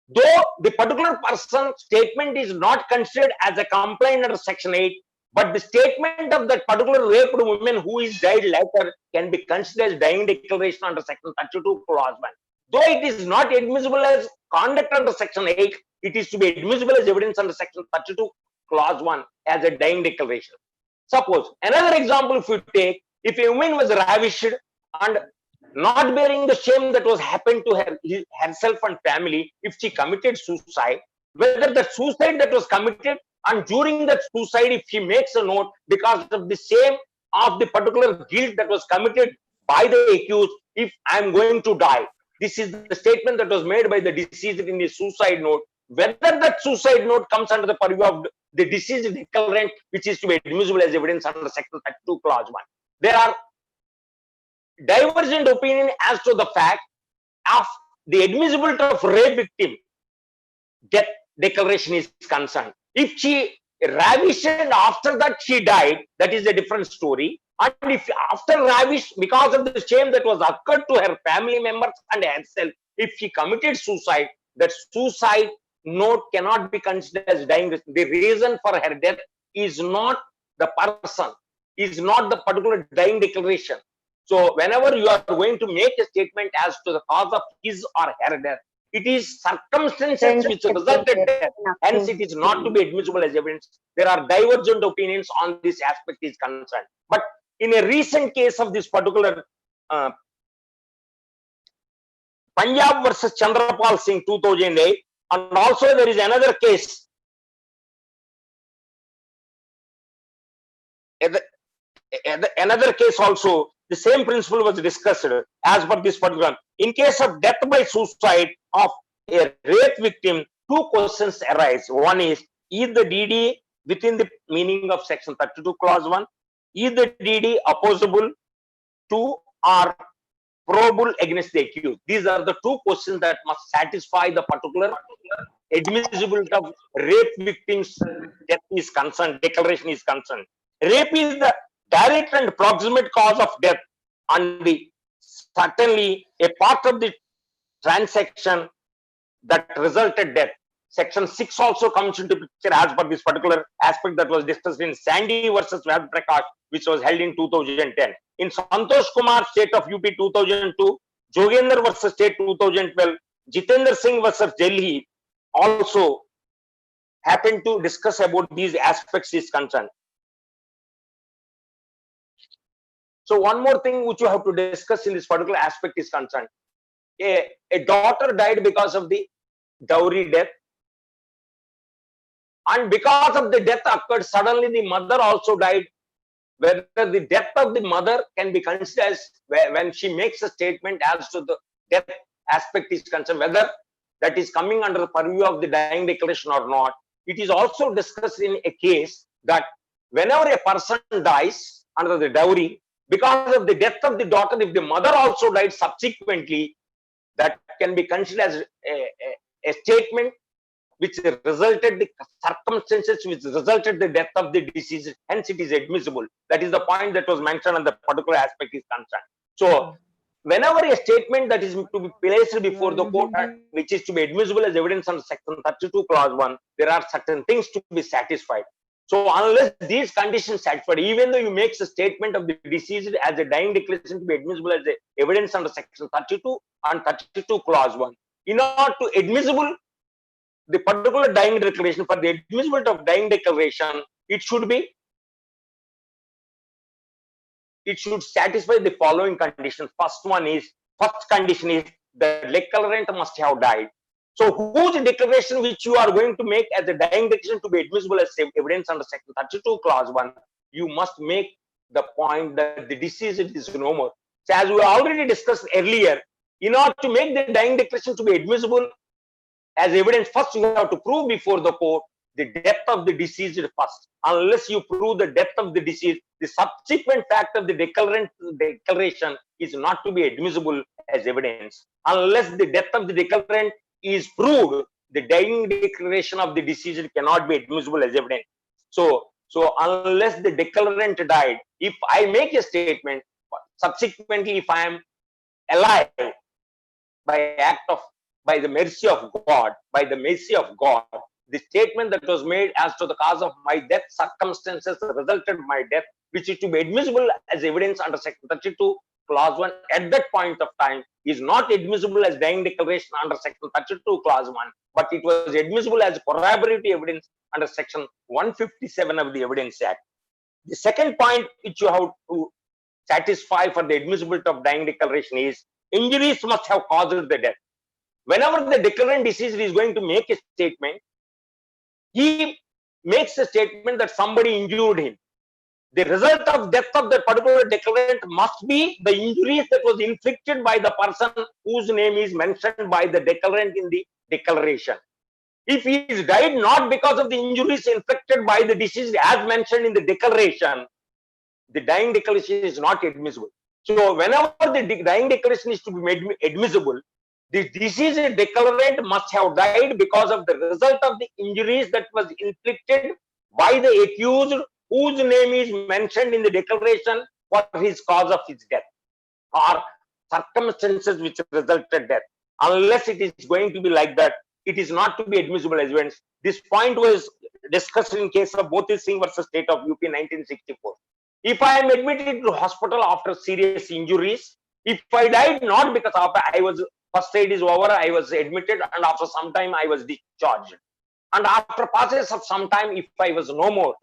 Though the particular person's statement is not considered as a complaint under section 8, but the statement of that particular raped woman who is died later can be considered as dying declaration under section 32 clause 1. Though it is not admissible as conduct under section 8, it is to be admissible as evidence under section 32 clause 1 as a dying declaration. Suppose another example, if you take, if a woman was ravished and not bearing the shame that was happened to herself and family, if she committed suicide, whether the suicide that was committed, and during that suicide, if she makes a note because of the shame of the particular guilt that was committed by the accused, if I am going to die, this is the statement that was made by the deceased in the suicide note. Whether that suicide note comes under the purview of the deceased declarant, which is to be admissible as evidence under section 32 clause 1. There are divergent opinion as to the fact of the admissibility of rape victim death declaration is concerned. If she ravished and after that she died, that is a different story. And if after ravish, because of the shame that was occurred to her family members and herself, if she committed suicide, that suicide note cannot be considered as dying. The reason for her death is not the person, is not the particular dying declaration. So whenever you are going to make a statement as to the cause of his or her death, it is circumstances which resulted death. Hence, it is not to be admissible as evidence. There are divergent opinions on this aspect is concerned. But in a recent case of this particular Punjab versus Chandrapal Singh 2008, and also there is another case, another case also, the same principle was discussed as per this particular. In case of death by suicide of a rape victim, two questions arise. One is the DD within the meaning of section 32 clause 1? Is the DD opposable to or probable against the accused? These are the two questions that must satisfy the particular admissibility of rape victims death is concerned, declaration is concerned. Rape is the direct and proximate cause of death, and certainly a part of the transaction that resulted death. Section 6 also comes into picture as per this particular aspect that was discussed in Sandy versus Ved Prakash, which was held in 2010. In Santosh Kumar State of UP 2002, Jogendra versus State 2012, Jitendra Singh versus Delhi also happened to discuss about these aspects is concerned. So one more thing which you have to discuss in this particular aspect is concerned. A daughter died because of the dowry death, and because of the death occurred, suddenly the mother also died. Whether the death of the mother can be considered as, when she makes a statement as to the death aspect is concerned, whether that is coming under the purview of the dying declaration or not. It is also discussed in a case that whenever a person dies under the dowry, because of the death of the daughter, if the mother also died subsequently, that can be considered as a statement which resulted the circumstances which resulted the death of the deceased. Hence, it is admissible. That is the point that was mentioned, and the particular aspect is concerned. So, whenever a statement that is to be placed before the court, which is to be admissible as evidence under section 32 clause 1, there are certain things to be satisfied. So unless these conditions satisfied, even though you make a statement of the deceased as a dying declaration to be admissible as a evidence under section 32 and 32 clause 1, in order to admissible the particular dying declaration, for the admissibility of dying declaration, it should satisfy the following conditions. First condition is the declarant must have died. So whose declaration which you are going to make as a dying declaration to be admissible as evidence under section 32 clause 1, you must make the point that the deceased is no more. So as we already discussed earlier, in order to make the dying declaration to be admissible as evidence, first you have to prove before the court the death of the deceased first. Unless you prove the death of the deceased, the subsequent fact of the declarant declaration is not to be admissible as evidence. Unless the death of the declarant is proved, the dying declaration of the deceased cannot be admissible as evidence. So unless the declarant died, if I make a statement, subsequently if I am alive by the mercy of God, the statement that was made as to the cause of my death, circumstances resulted in my death, which is to be admissible as evidence under section 32 clause 1 at that point of time, is not admissible as dying declaration under section 32 clause 1, but it was admissible as corroborative evidence under section 157 of the Evidence Act. The second point which you have to satisfy for the admissibility of dying declaration is injuries must have caused the death. Whenever the declarant deceased is going to make a statement, he makes a statement that somebody injured him. The result of death of that particular declarant must be the injuries that was inflicted by the person whose name is mentioned by the declarant in the declaration. If he is died not because of the injuries inflicted by the deceased as mentioned in the declaration, the dying declaration is not admissible. So whenever the dying declaration is to be made admissible, the deceased declarant must have died because of the result of the injuries that was inflicted by the accused whose name is mentioned in the declaration for his cause of his death or circumstances which resulted death. Unless it is going to be like that, it is not to be admissible as evidence. This point was discussed in case of Boti Singh versus State of UP 1964. If I am admitted to hospital after serious injuries, if I died not because I was first aid is over, I was admitted, and after some time I was discharged. And after passage of some time, if I was no more,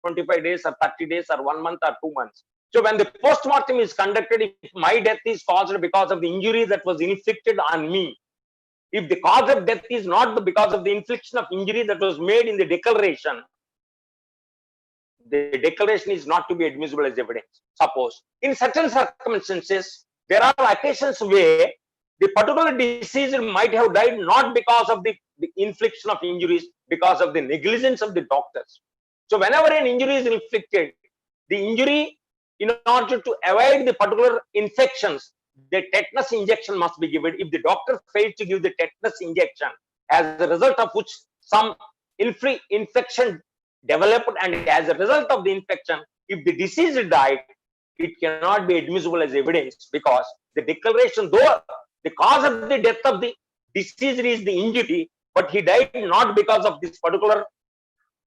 25 days or 30 days or 1 month or 2 months. So when the post-mortem is conducted, if my death is caused because of the injury that was inflicted on me, if the cause of death is not because of the infliction of injury that was made in the declaration, the declaration is not to be admissible as evidence. Suppose in certain circumstances, there are occasions where the particular deceased might have died not because of the infliction of injuries, because of the negligence of the doctors. So whenever an injury is inflicted, the injury, in order to avoid the particular infections, the tetanus injection must be given. If the doctor fails to give the tetanus injection, as a result of which some infection developed, and as a result of the infection, if the deceased died, it cannot be admissible as evidence, because the declaration, though the cause of the death of the deceased is the injury, but he died not because of this particular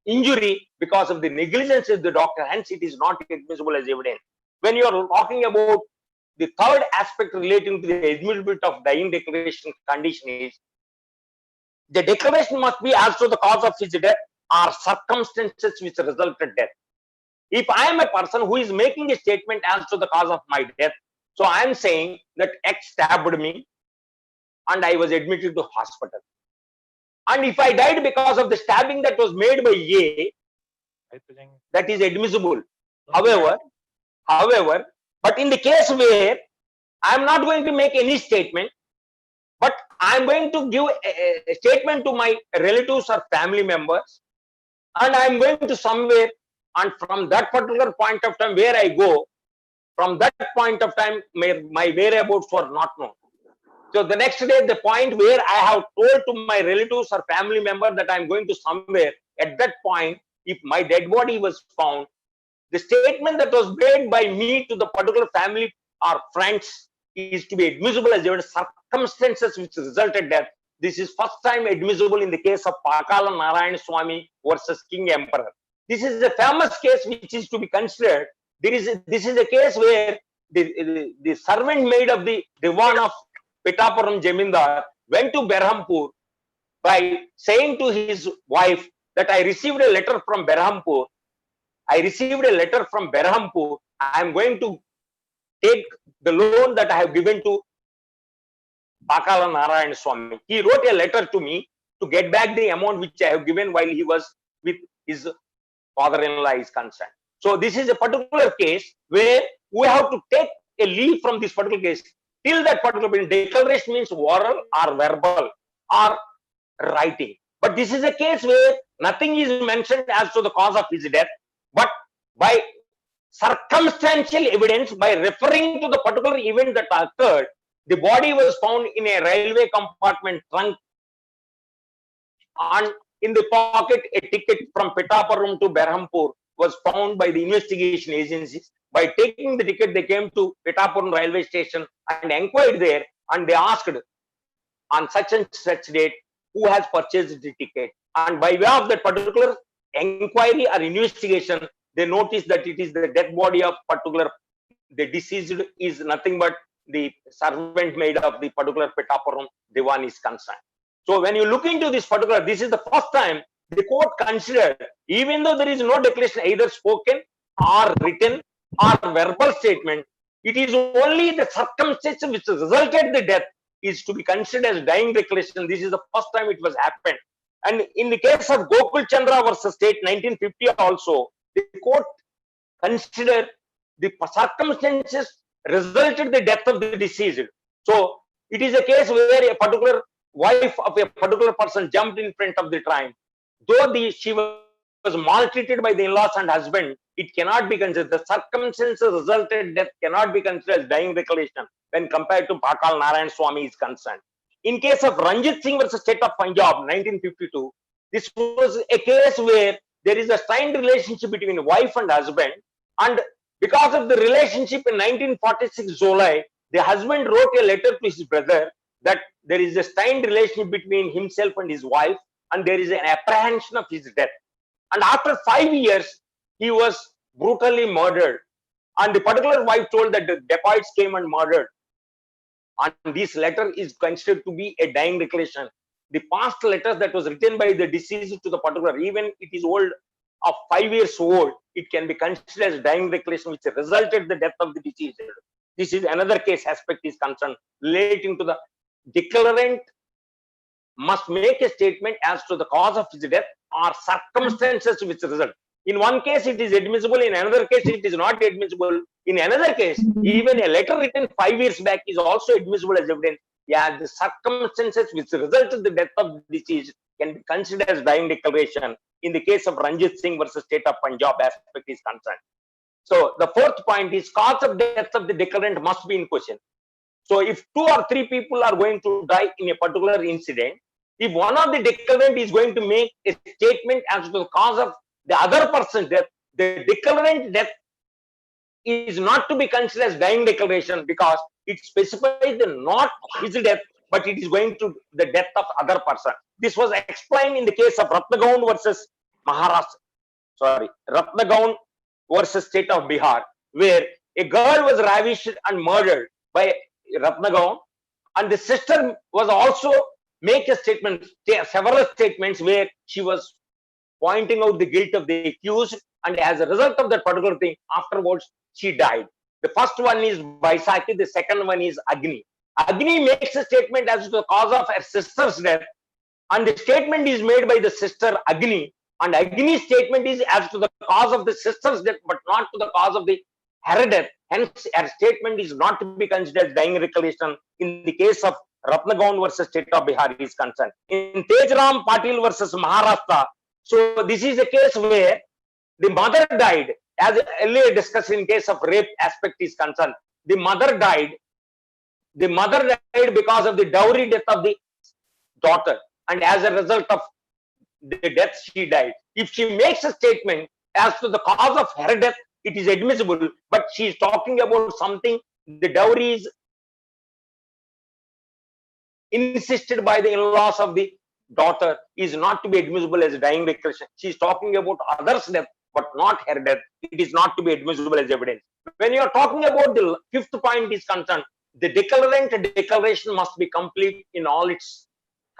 injury, because of the negligence of the doctor, hence it is not admissible as evidence. When you are talking about the third aspect relating to the admissibility of dying declaration condition is, the declaration must be as to the cause of his death or circumstances which resulted death. If I am a person who is making a statement as to the cause of my death, so I am saying that X stabbed me and I was admitted to hospital. And if I died because of the stabbing that was made by A, that is admissible. However, but in the case where I am not going to make any statement, but I am going to give a statement to my relatives or family members, and I am going to somewhere, and from that particular point of time where I go, from that point of time, my whereabouts were not known. So the next day, the point where I have told to my relatives or family member that I am going to somewhere, at that point, if my dead body was found, the statement that was made by me to the particular family or friends is to be admissible as evidence, circumstances which resulted death. This is first time admissible in the case of Pakala Narayan Swami versus King Emperor. This is a famous case which is to be considered. This is a case where the servant maid of the Diwan of Pitapuram Jamindar went to Berhampur by saying to his wife that I received a letter from Berhampur. I am going to take the loan that I have given to Pakala Narayan Swami. He wrote a letter to me to get back the amount which I have given while he was with his father-in-law is concerned. So this is a particular case where we have to take a leave from this particular case till that particular point. Declaration means oral or verbal or writing. But this is a case where nothing is mentioned as to the cause of his death, but by circumstantial evidence, by referring to the particular event that occurred, the body was found in a railway compartment trunk, and in the pocket a ticket from Pitapuram to Berhampur was found by the investigation agencies. By taking the ticket, they came to Pitapuram railway station and inquired there, and they asked on such and such date who has purchased the ticket. And by way of that particular inquiry or investigation, they noticed that it is the dead body of particular, the deceased is nothing but the servant maid of the particular Pitapuram Diwan is concerned. So when you look into this particular, this is the first time the court considered, even though there is no declaration either spoken or written or verbal statement, it is only the circumstances which resulted the death is to be considered as dying declaration. This is the first time it was happened. And in the case of Gokul Chandra versus State 1950 also, the court considered the circumstances resulted the death of the deceased. So it is a case where a particular wife of a particular person jumped in front of the train. Though she was maltreated by the in-laws and husband, it cannot be considered. The circumstances resulted death cannot be considered as dying declaration when compared to Pakal Narayan Swami is concerned. In case of Ranjit Singh versus State of Punjab 1952, this was a case where there is a strained relationship between wife and husband, and because of the relationship in 1946 July, the husband wrote a letter to his brother that there is a strained relationship between himself and his wife, and there is an apprehension of his death. And after 5 years, he was brutally murdered. And the particular wife told that the dacoits came and murdered. And this letter is considered to be a dying declaration. The past letters that was written by the deceased to the particular, even it is old of 5 years old, it can be considered as dying declaration which resulted the death of the deceased. This is another case aspect is concerned relating to the declarant must make a statement as to the cause of his death or circumstances which result. In one case, it is admissible. In another case, it is not admissible. In another case, even a letter written 5 years back is also admissible as evidence. Yeah, the circumstances which resulted the death of the deceased can be considered as dying declaration. In the case of Ranjit Singh versus State of Punjab aspect is concerned. So the fourth point is cause of death of the declarant must be in question. So if 2 or 3 people are going to die in a particular incident, if one of the declarant is going to make a statement as to the cause of the other person's death, the declarant death is not to be considered as dying declaration because it specifies not his death, but it is going to the death of other person. This was explained in the case of Ratnagaon versus Maharashtra. Ratnagaon versus State of Bihar, where a girl was ravished and murdered by Ratnagaon, and the sister was also make a statement, several statements where she was pointing out the guilt of the accused, and as a result of that particular thing, afterwards she died. The first one is Baisakhi, the second one is Agni. Agni makes a statement as to the cause of her sister's death, and the statement is made by the sister Agni, and Agni's statement is as to the cause of the sister's death, but not to the cause of the her death. Hence, her statement is not to be considered as dying declaration in the case of Ratnagaon versus State of Bihar is concerned. In Tejram Patil versus Maharashtra, so this is a case where the mother died, as earlier discussed in case of rape aspect is concerned. The mother died. The mother died because of the dowry death of the daughter, and as a result of the death, she died. If she makes a statement as to the cause of her death, it is admissible, but she is talking about something, the dowry is insisted by the in-laws of the daughter is not to be admissible as a dying declaration. She is talking about others' death, but not her death. It is not to be admissible as evidence. When you are talking about the fifth point is concerned, the declarant declaration must be complete in all its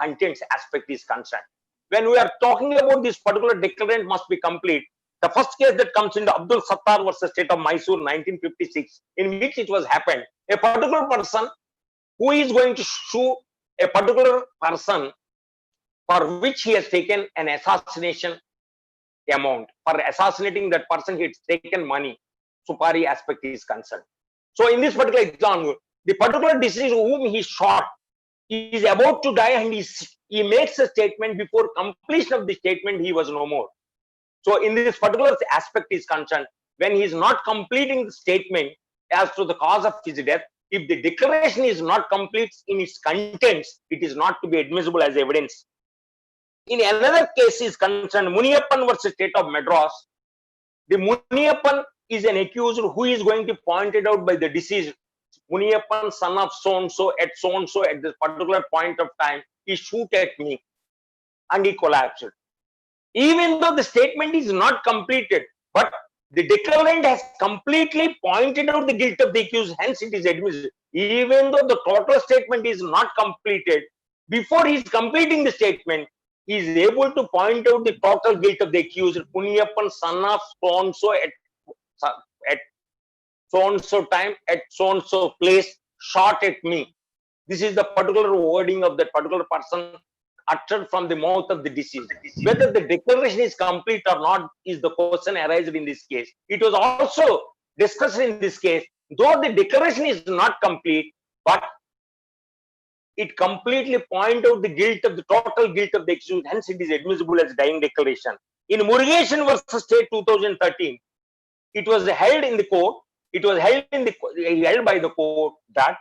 contents aspect is concerned. When we are talking about this particular declarant must be complete, the first case that comes into Abdul Sattar versus State of Mysore 1956, in which it was happened, a particular person who is going to sue a particular person for which he has taken an assassination amount. For assassinating that person, he has taken money. Supari aspect is concerned. So in this particular example, the particular deceased whom he shot is about to die, and he makes a statement. Before completion of the statement, he was no more. So in this particular aspect is concerned, when he is not completing the statement as to the cause of his death, if the declaration is not complete in its contents, it is not to be admissible as evidence. In another case is concerned, Muniappan versus State of Madras. The Muniappan is an accused who is going to point it out by the deceased. Muniappan, son of so-and-so at this particular point of time, he shoot at me and he collapsed. Even though the statement is not completed, but the declarant has completely pointed out the guilt of the accused, hence it is admissible. Even though the total statement is not completed, before he is completing the statement, he is able to point out the total guilt of the accused. Muniappan, son of so-and-so at so-and-so time, at so-and-so place, shot at me. This is the particular wording of that particular person uttered from the mouth of the deceased. Whether the declaration is complete or not is the question arising in this case. It was also discussed in this case, though the declaration is not complete, but it completely point out the guilt of the total guilt of the accused, hence it is admissible as dying declaration. In Murugesan versus State 2013, it was held in the court, held by the court that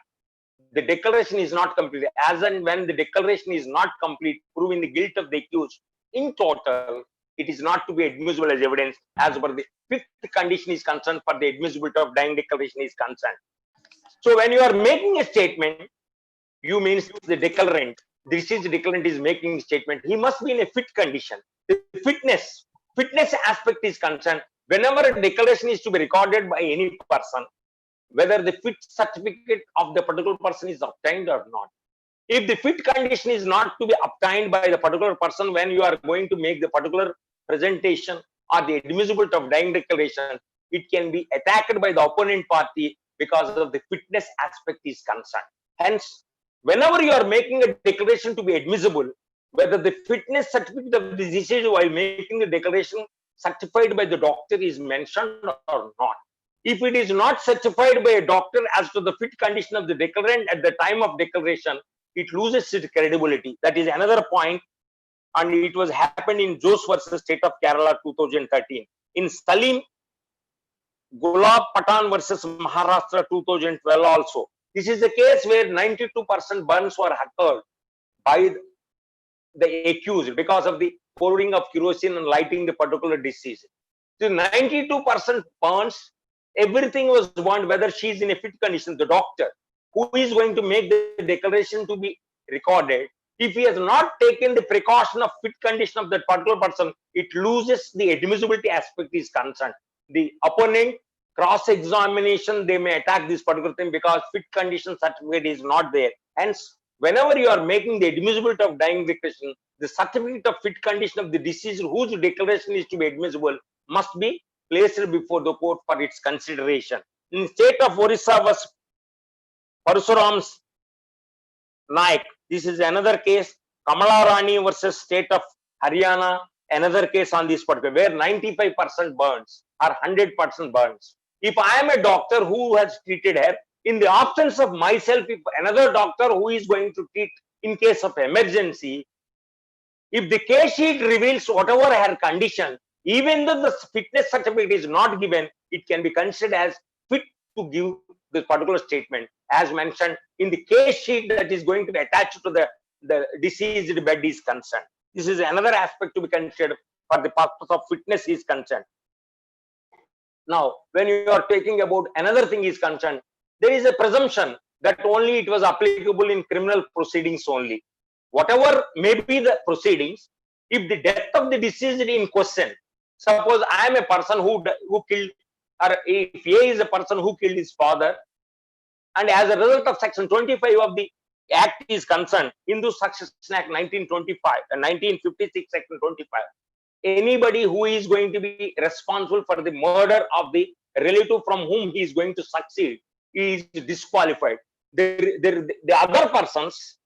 the declaration is not complete. As and when the declaration is not complete, proving the guilt of the accused, in total, it is not to be admissible as evidence as per the fifth condition is concerned for the admissibility of dying declaration is concerned. So when you are making a statement, you means the declarant, this is the declarant is making a statement, he must be in a fit condition. The fitness aspect is concerned, whenever a declaration is to be recorded by any person, whether the fit certificate of the particular person is obtained or not. If the fit condition is not to be obtained by the particular person when you are going to make the particular presentation or the admissibility of dying declaration, it can be attacked by the opponent party because of the fitness aspect is concerned. Hence, whenever you are making a declaration to be admissible, whether the fitness certificate of the deceased while making the declaration certified by the doctor is mentioned or not. If it is not certified by a doctor as to the fit condition of the declarant at the time of declaration, it loses its credibility. That is another point, and it was happened in Jose versus State of Kerala 2013. In Salim Gulab Patan versus Maharashtra 2012 also. This is the case where 92% burns were occurred by the accused because of the pouring of kerosene and lighting the particular disease. So 92% burns, everything was burned, whether she is in a fit condition, the doctor who is going to make the declaration to be recorded, if he has not taken the precaution of fit condition of that particular person, it loses the admissibility aspect is concerned. The opponent cross-examination, they may attack this particular thing because fit condition certificate is not there. Hence, whenever you are making the admissibility of dying declaration, the certificate of fit condition of the deceased whose declaration is to be admissible must be placed before the court for its consideration. In State of Orissa was Parsuram's Naik. This is another case. Kamala Rani versus State of Haryana, another case on this particular, where 95% burns or 100% burns. If I am a doctor who has treated her, in the absence of myself, if another doctor who is going to treat in case of emergency, if the case sheet reveals whatever her condition, even though the fitness certificate is not given, it can be considered as fit to give this particular statement, as mentioned in the case sheet that is going to be attached to the deceased bed is concerned. This is another aspect to be considered for the purpose of fitness is concerned. Now, when you are talking about another thing is concerned, there is a presumption that only it was applicable in criminal proceedings only. Whatever may be the proceedings, if the death of the deceased in question, suppose I am a person who killed, or if A is a person who killed his father, and as a result of section 25 of the Act is concerned, Hindu Succession Act 1925 and 1956 section 25, anybody who is going to be responsible for the murder of the relative from whom he is going to succeed is disqualified. the other persons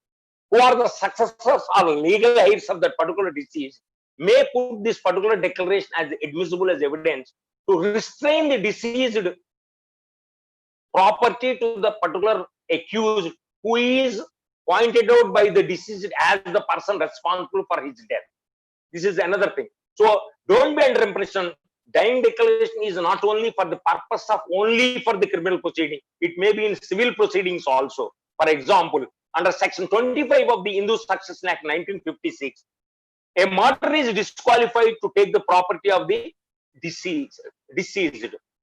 who are the successors or legal heirs of that particular deceased may put this particular declaration as admissible as evidence to restrain the deceased property to the particular accused who is pointed out by the deceased as the person responsible for his death. This is another thing. So don't be under impression dying declaration is not only for the purpose of only for the criminal proceeding. It may be in civil proceedings also. For example, under section 25 of the Hindu Succession Act 1956, a murderer is disqualified to take the property of the deceased.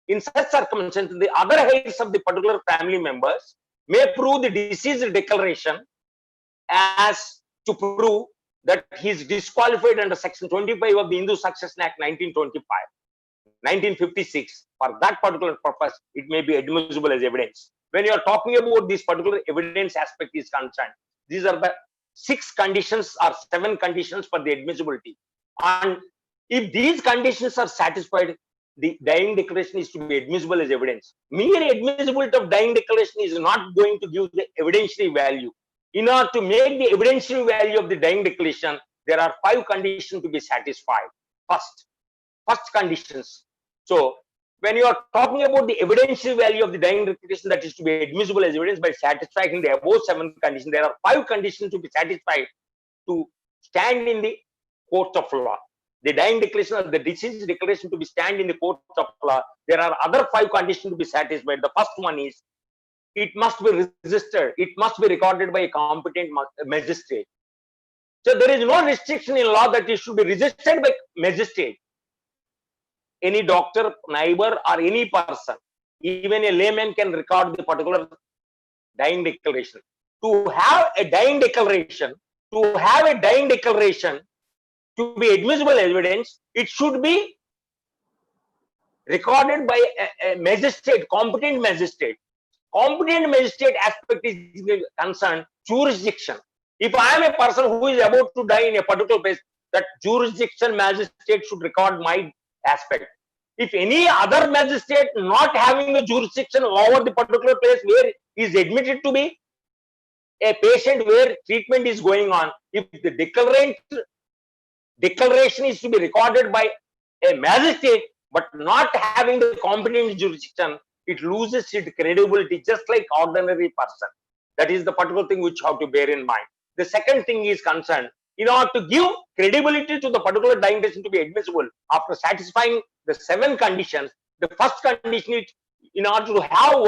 In such circumstances, the other heirs of the particular family members may prove the deceased declaration as to prove that he is disqualified under section 25 of the Hindu Succession Act 1956. For that particular purpose, it may be admissible as evidence. When you are talking about this particular evidence aspect is concerned, these are the 6 conditions or 7 conditions for the admissibility. And if these conditions are satisfied, the dying declaration is to be admissible as evidence. Mere admissibility of dying declaration is not going to give the evidentiary value. In order to make the evidentiary value of the dying declaration, there are 5 conditions to be satisfied. First conditions. So when you are talking about the evidentiary value of the dying declaration that is to be admissible as evidence by satisfying the above 7 conditions, there are 5 conditions to be satisfied to stand in the court of law. The dying declaration or the deceased declaration to be stand in the court of law, there are other 5 conditions to be satisfied. The first one is, it must be registered. It must be recorded by a competent magistrate. So there is no restriction in law that it should be registered by magistrate. Any doctor, neighbor, or any person, even a layman can record the particular dying declaration. To have a dying declaration, to be admissible evidence, it should be recorded by a magistrate, competent magistrate. Competent magistrate aspect is concerned jurisdiction. If I am a person who is about to die in a particular place, that jurisdiction magistrate should record my aspect. If any other magistrate not having the jurisdiction over the particular place where he is admitted to be a patient where treatment is going on, if the declaration is to be recorded by a magistrate but not having the competent jurisdiction, it loses its credibility just like ordinary person. That is the particular thing which you have to bear in mind. The second thing is concerned, in order to give credibility to the particular dying declaration to be admissible, after satisfying the 7 conditions, the first condition is, in order to have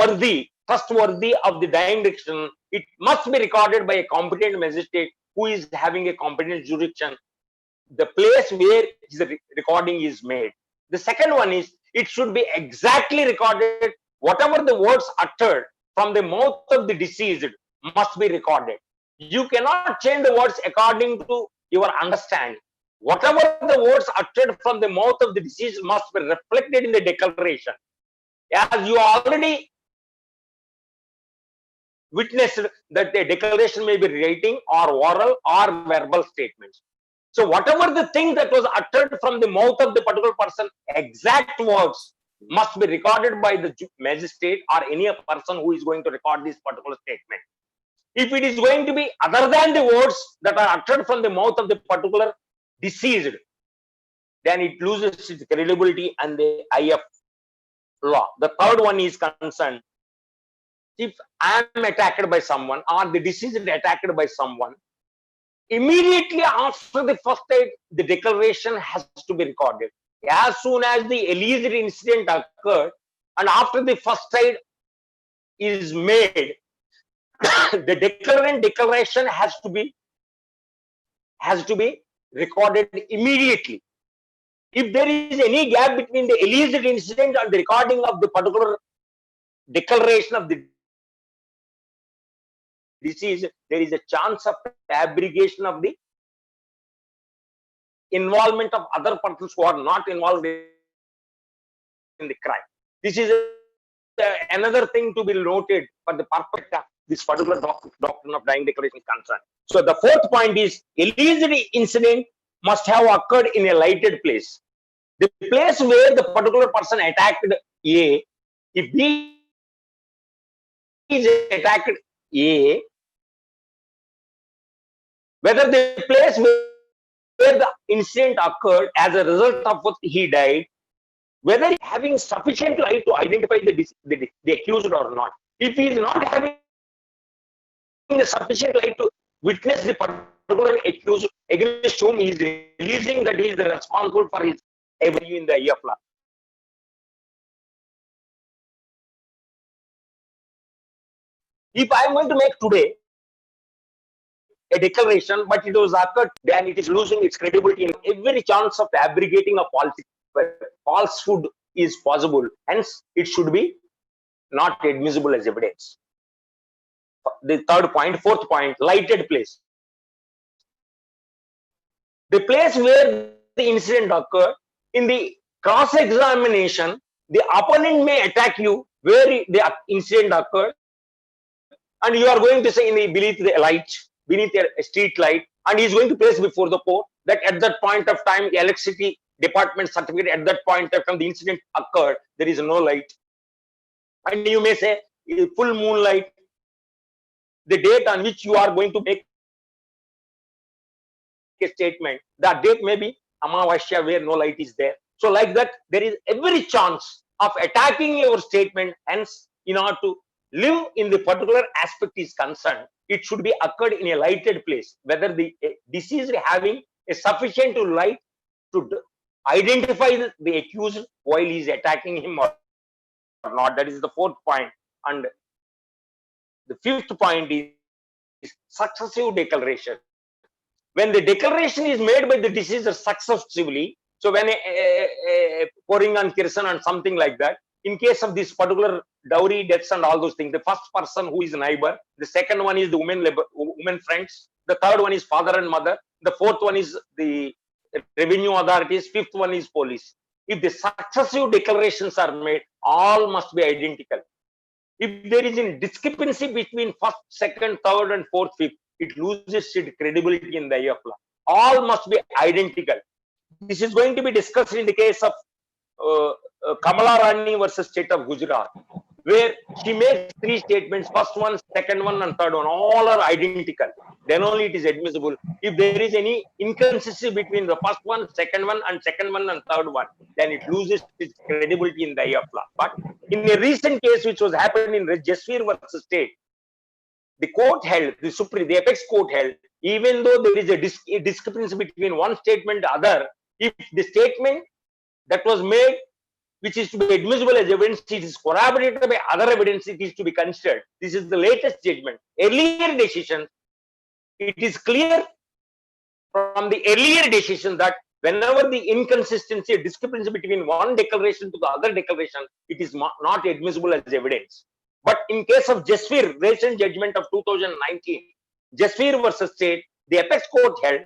trustworthy of the dying declaration, it must be recorded by a competent magistrate who is having a competent jurisdiction, the place where the recording is made. The second one is, it should be exactly recorded. Whatever the words uttered from the mouth of the deceased must be recorded. You cannot change the words according to your understanding. Whatever the words uttered from the mouth of the deceased must be reflected in the declaration. As you already witnessed that the declaration may be writing or oral or verbal statements. So whatever the thing that was uttered from the mouth of the particular person, exact words must be recorded by the magistrate or any person who is going to record this particular statement. If it is going to be other than the words that are uttered from the mouth of the particular deceased, then it loses its credibility and the eye of law. The third one is concerned, if I am attacked by someone or the deceased is attacked by someone, immediately after the first aid, the declaration has to be recorded. As soon as the alleged incident occurred and after the first aid is made, the declarant declaration has to be recorded immediately. If there is any gap between the alleged incident and the recording of the particular declaration of the disease, there is a chance of fabrication of the involvement of other persons who are not involved in the crime. This is another thing to be noted for the purpose of this particular doctrine of dying declaration concern. So the fourth point is, alleged incident must have occurred in a lighted place. The place where the particular person attacked A, if B is attacked A, whether the place where the incident occurred as a result of what he died, whether having sufficient light to identify the accused or not. If he is not having the sufficient light to witness the particular accused against whom he is releasing that he is responsible for his every in the eye of law. If I am going to make today a declaration, but it was occurred, then it is losing its credibility, and every chance of abrogating a falsehood is possible. Hence, it should be not admissible as evidence. The third point, fourth point, lighted place. The place where the incident occurred, in the cross-examination, the opponent may attack you where the incident occurred, and you are going to say beneath the light, beneath a street light, and he is going to place before the court that at that point of time, the electricity department certificate, at that point of time, the incident occurred, there is no light. And you may say, full moonlight, the date on which you are going to make a statement, that date may be Amavasya, where no light is there. So like that, there is every chance of attacking your statement. Hence, in order to live in the particular aspect is concerned, it should be occurred in a lighted place, whether the deceased having a sufficient light to identify the accused while he is attacking him or not. That is the fourth point. And the fifth point is successive declaration. When the declaration is made by the deceased successively, so when pouring on kerosene and something like that, in case of this particular dowry, deaths and all those things, the first person who is a neighbor, the second one is the women friends, the third one is father and mother, the fourth one is the revenue authorities, fifth one is police. If the successive declarations are made, all must be identical. If there is a discrepancy between first, second, third, and fourth, fifth, it loses its credibility in the eye of law. All must be identical. This is going to be discussed in the case of Kamala Rani versus State of Gujarat, where she makes three statements, first one, second one, and third one, all are identical. Then only it is admissible. If there is any inconsistency between the first one, and third one, then it loses its credibility in the eye of law. But in a recent case which was happened in Jasveer versus State, the court held, the apex court held, even though there is a discrepancy between one statement and the other, if the statement that was made, which is to be admissible as evidence, it is corroborated by other evidence, it is to be considered. This is the latest judgment. Earlier decision, it is clear from the earlier decision that whenever the inconsistency, a discrepancy between one declaration to the other declaration, it is not admissible as evidence. But in case of Jasveer, recent judgment of 2019, Jasveer versus State, the apex court held,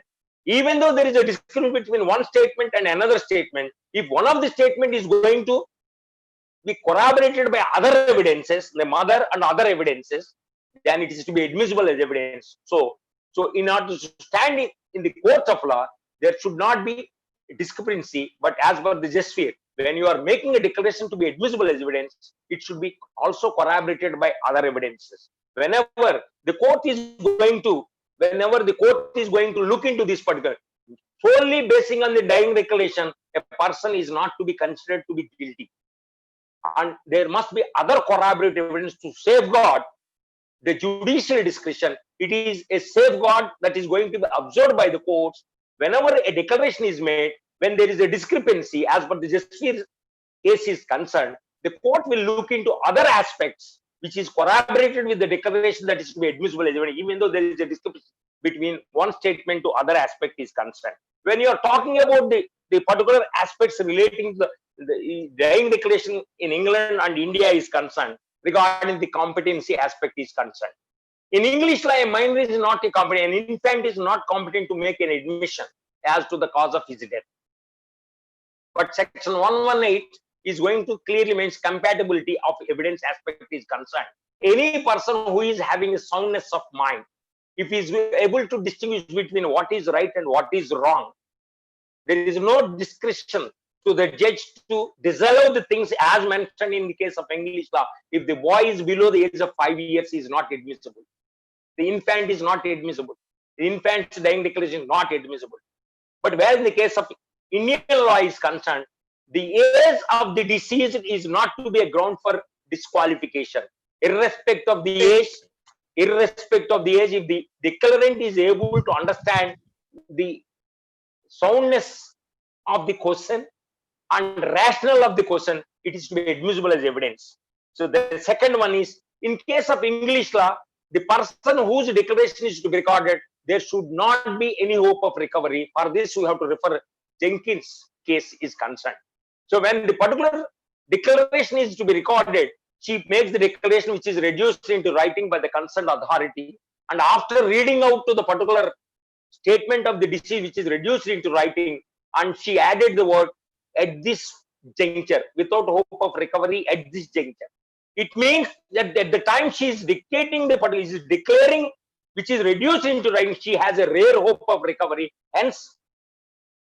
even though there is a discrepancy between one statement and another statement, if one of the statement is going to be corroborated by other evidences, the mother and other evidences, then it is to be admissible as evidence. So in order to stand in the court of law, there should not be a discrepancy, but as per the Jasveer, when you are making a declaration to be admissible as evidence, it should be also corroborated by other evidences. Whenever the court is going to look into this particular, solely basing on the dying declaration, a person is not to be considered to be guilty. And there must be other corroborative evidence to safeguard the judicial discretion. It is a safeguard that is going to be observed by the courts. Whenever a declaration is made, when there is a discrepancy as per the Jasveer case is concerned, the court will look into other aspects which is corroborated with the declaration that is to be admissible as evidence, even though there is a discrepancy between one statement to other aspect is concerned. When you are talking about the particular aspects relating to the dying declaration in England and India is concerned, regarding the competency aspect is concerned. In English law, a minor is not a competent, an infant is not competent to make an admission as to the cause of his death. But section 118 is going to clearly means compatibility of evidence aspect is concerned. Any person who is having a soundness of mind, if he is able to distinguish between what is right and what is wrong, there is no discretion to the judge to disallow the things as mentioned in the case of English law. If the boy is below the age of 5 years, he is not admissible. The infant is not admissible. The infant's dying declaration is not admissible. But whereas in the case of Indian law is concerned, the age of the deceased is not to be a ground for disqualification. Irrespective of the age, if the declarant is able to understand the soundness of the question and rationale of the question, it is to be admissible as evidence. So the second one is, in case of English law, the person whose declaration is to be recorded, there should not be any hope of recovery. For this, we have to refer Jenkins' case is concerned. So when the particular declaration is to be recorded, she makes the declaration which is reduced into writing by the concerned authority, and after reading out to the particular statement of the deceased which is reduced into writing, and she added the word at this juncture, without hope of recovery at this juncture. It means that at the time she is dictating the particular, she is declaring which is reduced into writing, she has a rare hope of recovery. Hence,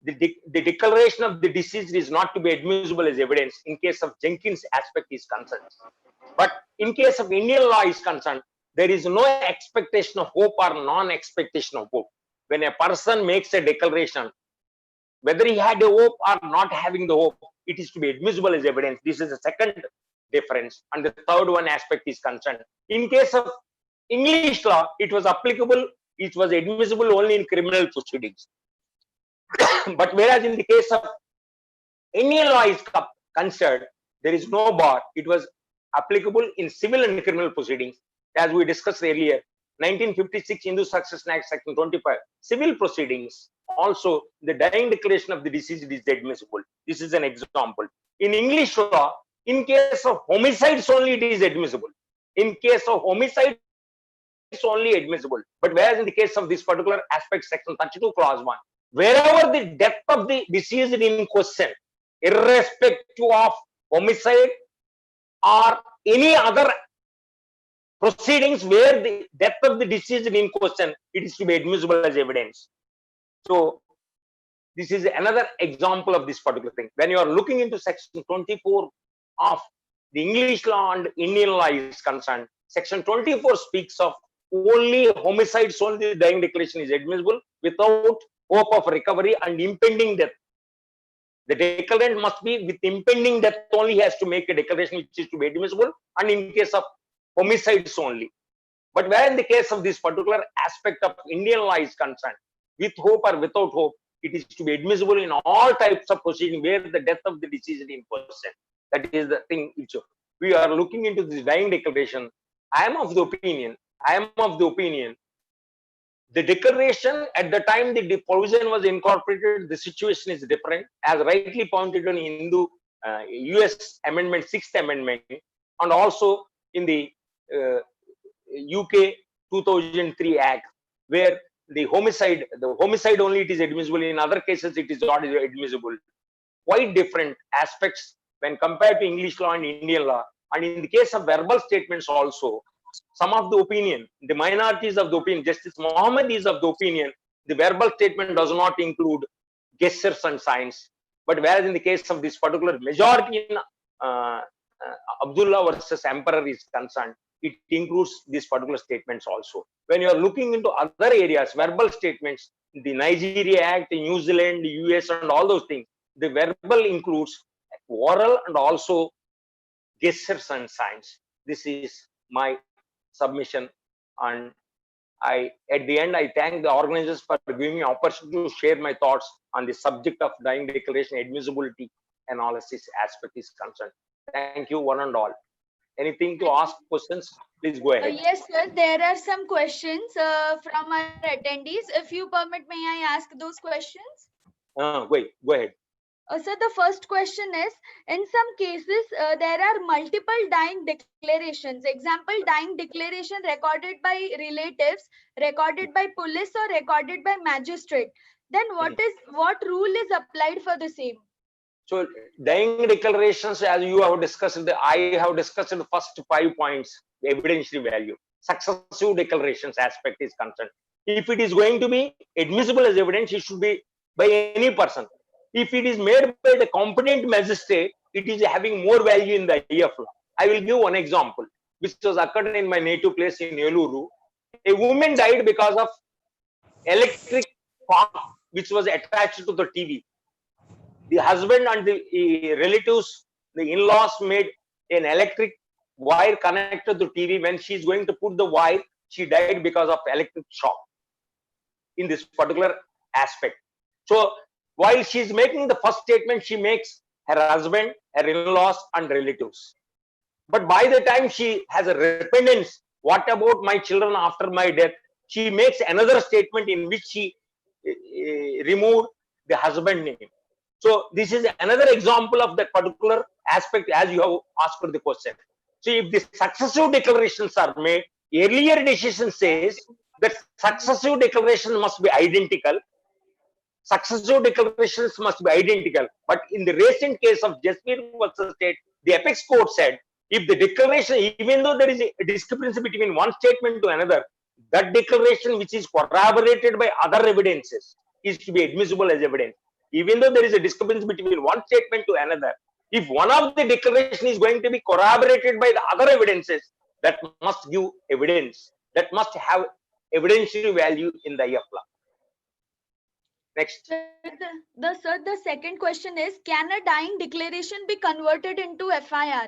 the declaration of the deceased is not to be admissible as evidence in case of Jenkins aspect is concerned. But in case of Indian law is concerned, there is no expectation of hope or non-expectation of hope. When a person makes a declaration, whether he had a hope or not having the hope, it is to be admissible as evidence. This is the second difference. And the third one aspect is concerned. In case of English law, it was applicable, it was admissible only in criminal proceedings. But whereas in the case of Indian law is concerned, there is no bar. It was applicable in civil and criminal proceedings. As we discussed earlier, 1956 Hindu Succession Act, Section 25, civil proceedings, also the dying declaration of the deceased is admissible. This is an example. In English law, in case of homicides only, it is admissible. In case of homicide, it's only admissible. But whereas in the case of this particular aspect, Section 32, Clause 1, wherever the death of the deceased in question, irrespective of homicide or any other proceedings where the death of the deceased in question, it is to be admissible as evidence. So this is another example of this particular thing. When you are looking into Section 24 of the English law and Indian law is concerned, Section 24 speaks of only homicides, only the dying declaration is admissible without hope of recovery and impending death. The declarant must be with impending death only, he has to make a declaration which is to be admissible, and in case of homicides only. But where in the case of this particular aspect of Indian law is concerned, with hope or without hope, it is to be admissible in all types of proceedings where the death of the deceased in person. That is the thing which we are looking into this dying declaration. I am of the opinion, the declaration at the time the provision was incorporated, the situation is different, as rightly pointed on Hindu US Amendment, 6th Amendment, and also in the UK 2003 Act, where the homicide only it is admissible, in other cases it is not admissible. Quite different aspects when compared to English law and Indian law. And in the case of verbal statements also, some of the opinion, the minorities of the opinion, Justice Mohammed is of the opinion, the verbal statement does not include gestures and signs. But whereas in the case of this particular majority in Abdullah versus Emperor is concerned, it includes these particular statements also. When you are looking into other areas, verbal statements, the Nigeria Act, the New Zealand, the US and all those things, the verbal includes oral and also gestures and signs. This is my submission, and at the end I thank the organizers for giving me opportunity to share my thoughts on the subject of dying declaration admissibility analysis aspect is concerned. Thank you one and all. Anything to ask questions, please go ahead. Yes, sir. There are some questions from our attendees. If you permit, may I ask those questions? Wait, go ahead. So the first question is, in some cases, there are multiple dying declarations. Example, dying declaration recorded by relatives, recorded by police, or recorded by magistrate. Then what rule is applied for the same? So dying declarations, as you have discussed, I have discussed the first 5 points, the evidentiary value. Successive declarations aspect is concerned. If it is going to be admissible as evidence, it should be by any person. If it is made by the competent magistrate, it is having more value in the eye of law. I will give one example, which was occurred in my native place in Eluru. A woman died because of electric shock which was attached to the TV. The husband and the relatives, the in-laws made an electric wire connected to TV. When she is going to put the wire, she died because of electric shock in this particular aspect. So while she is making the first statement, she makes her husband, her in-laws and relatives. But by the time she has a repentance, what about my children after my death? She makes another statement in which she removed the husband name. So this is another example of that particular aspect as you have asked the question. So if the successive declarations are made, earlier decision says that successive declarations must be identical. Successive declarations must be identical. But in the recent case of Jasmine versus State, the apex court said if the declaration, even though there is a discrepancy between one statement to another, that declaration which is corroborated by other evidences is to be admissible as evidence. Even though there is a discrepancy between one statement to another, if one of the declaration is going to be corroborated by the other evidences, that must give evidence, that must have evidentiary value in the eye of law. Next. Sir, the second question is, can a dying declaration be converted into FIR?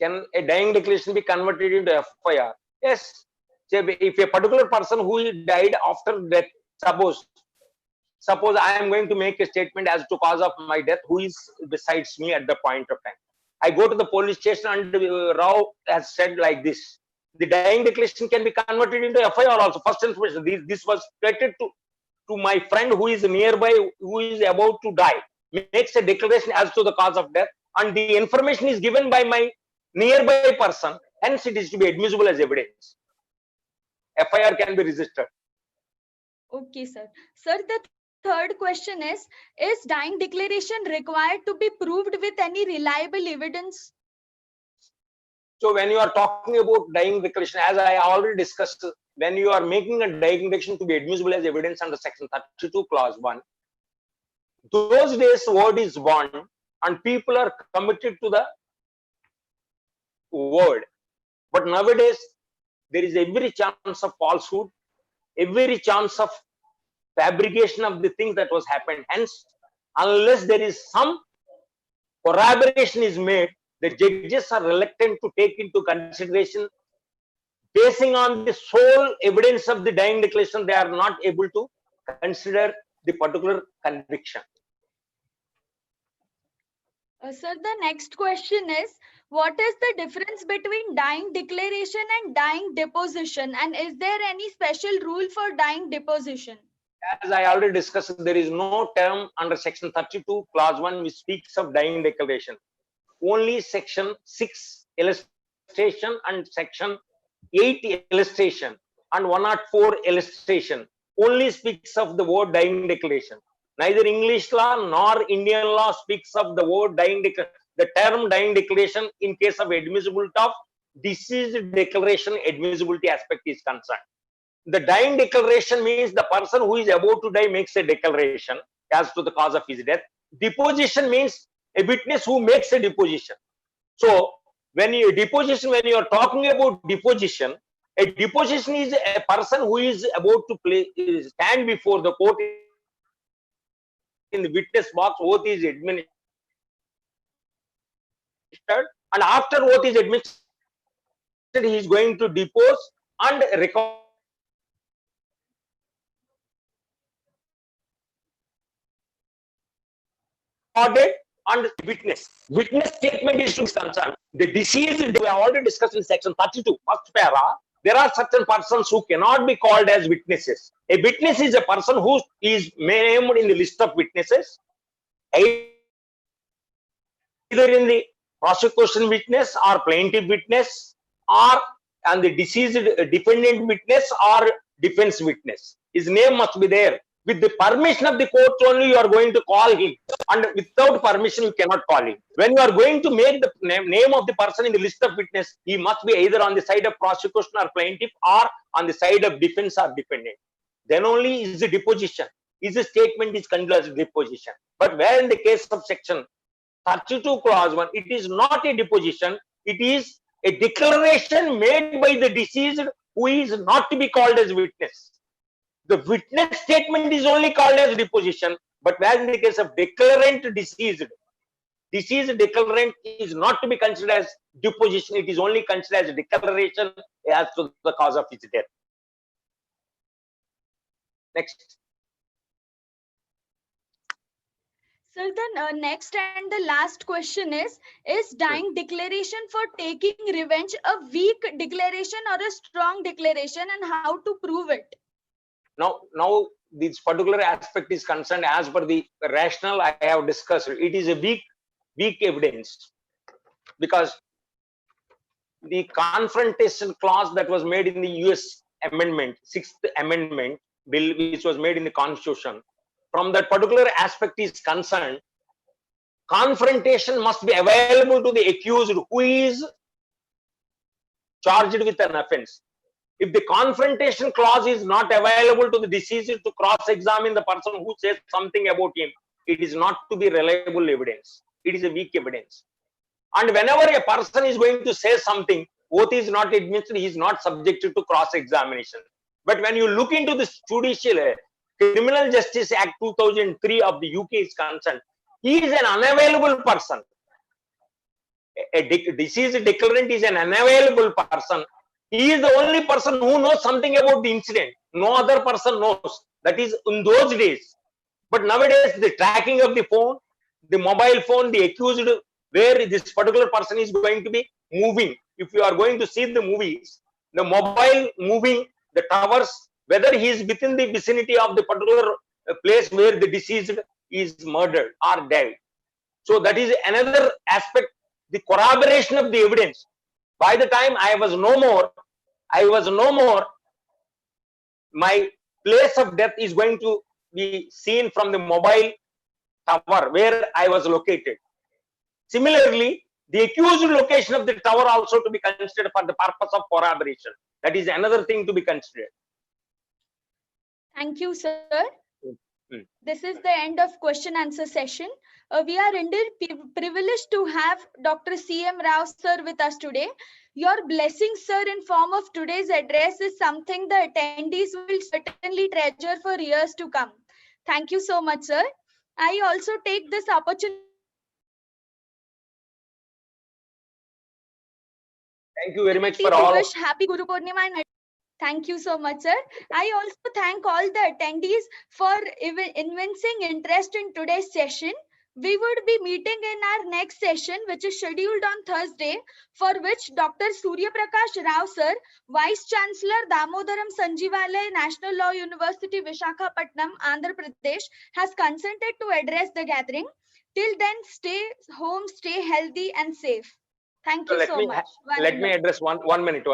Can a dying declaration be converted into FIR? Yes. So if a particular person who died after death, suppose I am going to make a statement as to cause of my death, who is besides me at the point of time. I go to the police station and Rao has said like this. The dying declaration can be converted into FIR also. First information, this was stated to my friend who is nearby, who is about to die, makes a declaration as to the cause of death, and the information is given by my nearby person, hence it is to be admissible as evidence. FIR can be registered. Okay, sir. Sir, the third question is dying declaration required to be proved with any reliable evidence? So when you are talking about dying declaration, as I already discussed, when you are making a dying declaration to be admissible as evidence under section 32 clause 1, those days word is bond and people are committed to the word. But nowadays, there is every chance of falsehood, every chance of fabrication of the things that was happened. Hence, unless there is some corroboration is made, the judges are reluctant to take into consideration. Basing on the sole evidence of the dying declaration, they are not able to consider the particular conviction. Sir, the next question is, what is the difference between dying declaration and dying deposition? And is there any special rule for dying deposition? As I already discussed, there is no term under section 32 clause 1 which speaks of dying declaration. Only section 6 illustration and section 8 illustration and 104 illustration only speaks of the word dying declaration. Neither English law nor Indian law speaks of the word dying declaration. The term dying declaration in case of admissibility of deceased declaration admissibility aspect is concerned. The dying declaration means the person who is about to die makes a declaration as to the cause of his death. Deposition means a witness who makes a deposition. So when you are talking about deposition, a deposition is a person who is about to stand before the court in the witness box. Oath is administered, and after oath is administered, he is going to depose and record and witness. Witness statement is to be concerned. The deceased, we have already discussed in section 32, first para, there are certain persons who cannot be called as witnesses. A witness is a person who is named in the list of witnesses, either in the prosecution witness or plaintiff witness, or and the deceased defendant witness or defense witness. His name must be there. With the permission of the court only you are going to call him, and without permission you cannot call him. When you are going to make the name of the person in the list of witness, he must be either on the side of prosecution or plaintiff or on the side of defense or defendant. Then only is the deposition. Is the statement is considered as deposition. But where in the case of section 32 clause 1, it is not a deposition, it is A declaration made by the deceased who is not to be called as witness. The witness statement is only called as deposition, but whereas in the case of declarant deceased declarant is not to be considered as deposition, it is only considered as declaration as to the cause of his death. Next. Sir, the next and the last question is dying declaration for taking revenge a weak declaration or a strong declaration, and how to prove it? Now this particular aspect is concerned as per the rationale I have discussed. It is a weak evidence, because the confrontation clause that was made in the US amendment, 6th amendment bill, which was made in the Constitution, from that particular aspect is concerned, confrontation must be available to the accused who is charged with an offense. If the confrontation clause is not available to the deceased to cross-examine the person who says something about him, it is not to be reliable evidence. It is a weak evidence. And whenever a person is going to say something, oath is not admitted, he is not subjected to cross-examination. But when you look into the Judicial Criminal Justice Act 2003 of the UK is concerned, he is an unavailable person. A deceased declarant is an unavailable person. He is the only person who knows something about the incident. No other person knows. That is in those days. But nowadays, the tracking of the phone, the mobile phone, the accused, where this particular person is going to be moving. If you are going to see the movies, the mobile moving, the towers, whether he is within the vicinity of the particular place where the deceased is murdered or died. So that is another aspect, the corroboration of the evidence. By the time I was no more, my place of death is going to be seen from the mobile tower where I was located. Similarly, the accused location of the tower also to be considered for the purpose of corroboration. That is another thing to be considered. Thank you, sir. This is the end of question answer session. We are indeed privileged to have Dr. C.M. Rao sir with us today. Your blessing, sir, in form of today's address is something the attendees will certainly treasure for years to come. Thank you so much, sir. I also take this opportunity. Thank you very much for all. Wish happy Guru Purnima and thank you so much, sir. I also thank all the attendees for evincing interest in today's session. We would be meeting in our next session, which is scheduled on Thursday, for which Dr. Surya Prakash Rao, sir, Vice Chancellor, Damodaram Sanjeevalaya National Law University, Visakhapatnam, Andhra Pradesh, has consented to address the gathering. Till then, stay home, stay healthy and safe. Thank you so much. Let me address one minute.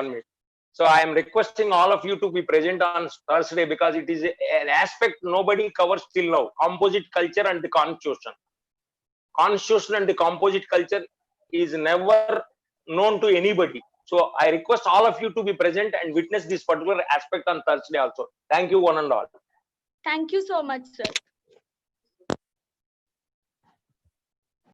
So I am requesting all of you to be present on Thursday, because it is an aspect nobody covers till now: composite culture and the Constitution. Constitution and the composite culture is never known to anybody. So I request all of you to be present and witness this particular aspect on Thursday also. Thank you, one and all. Thank you so much, sir.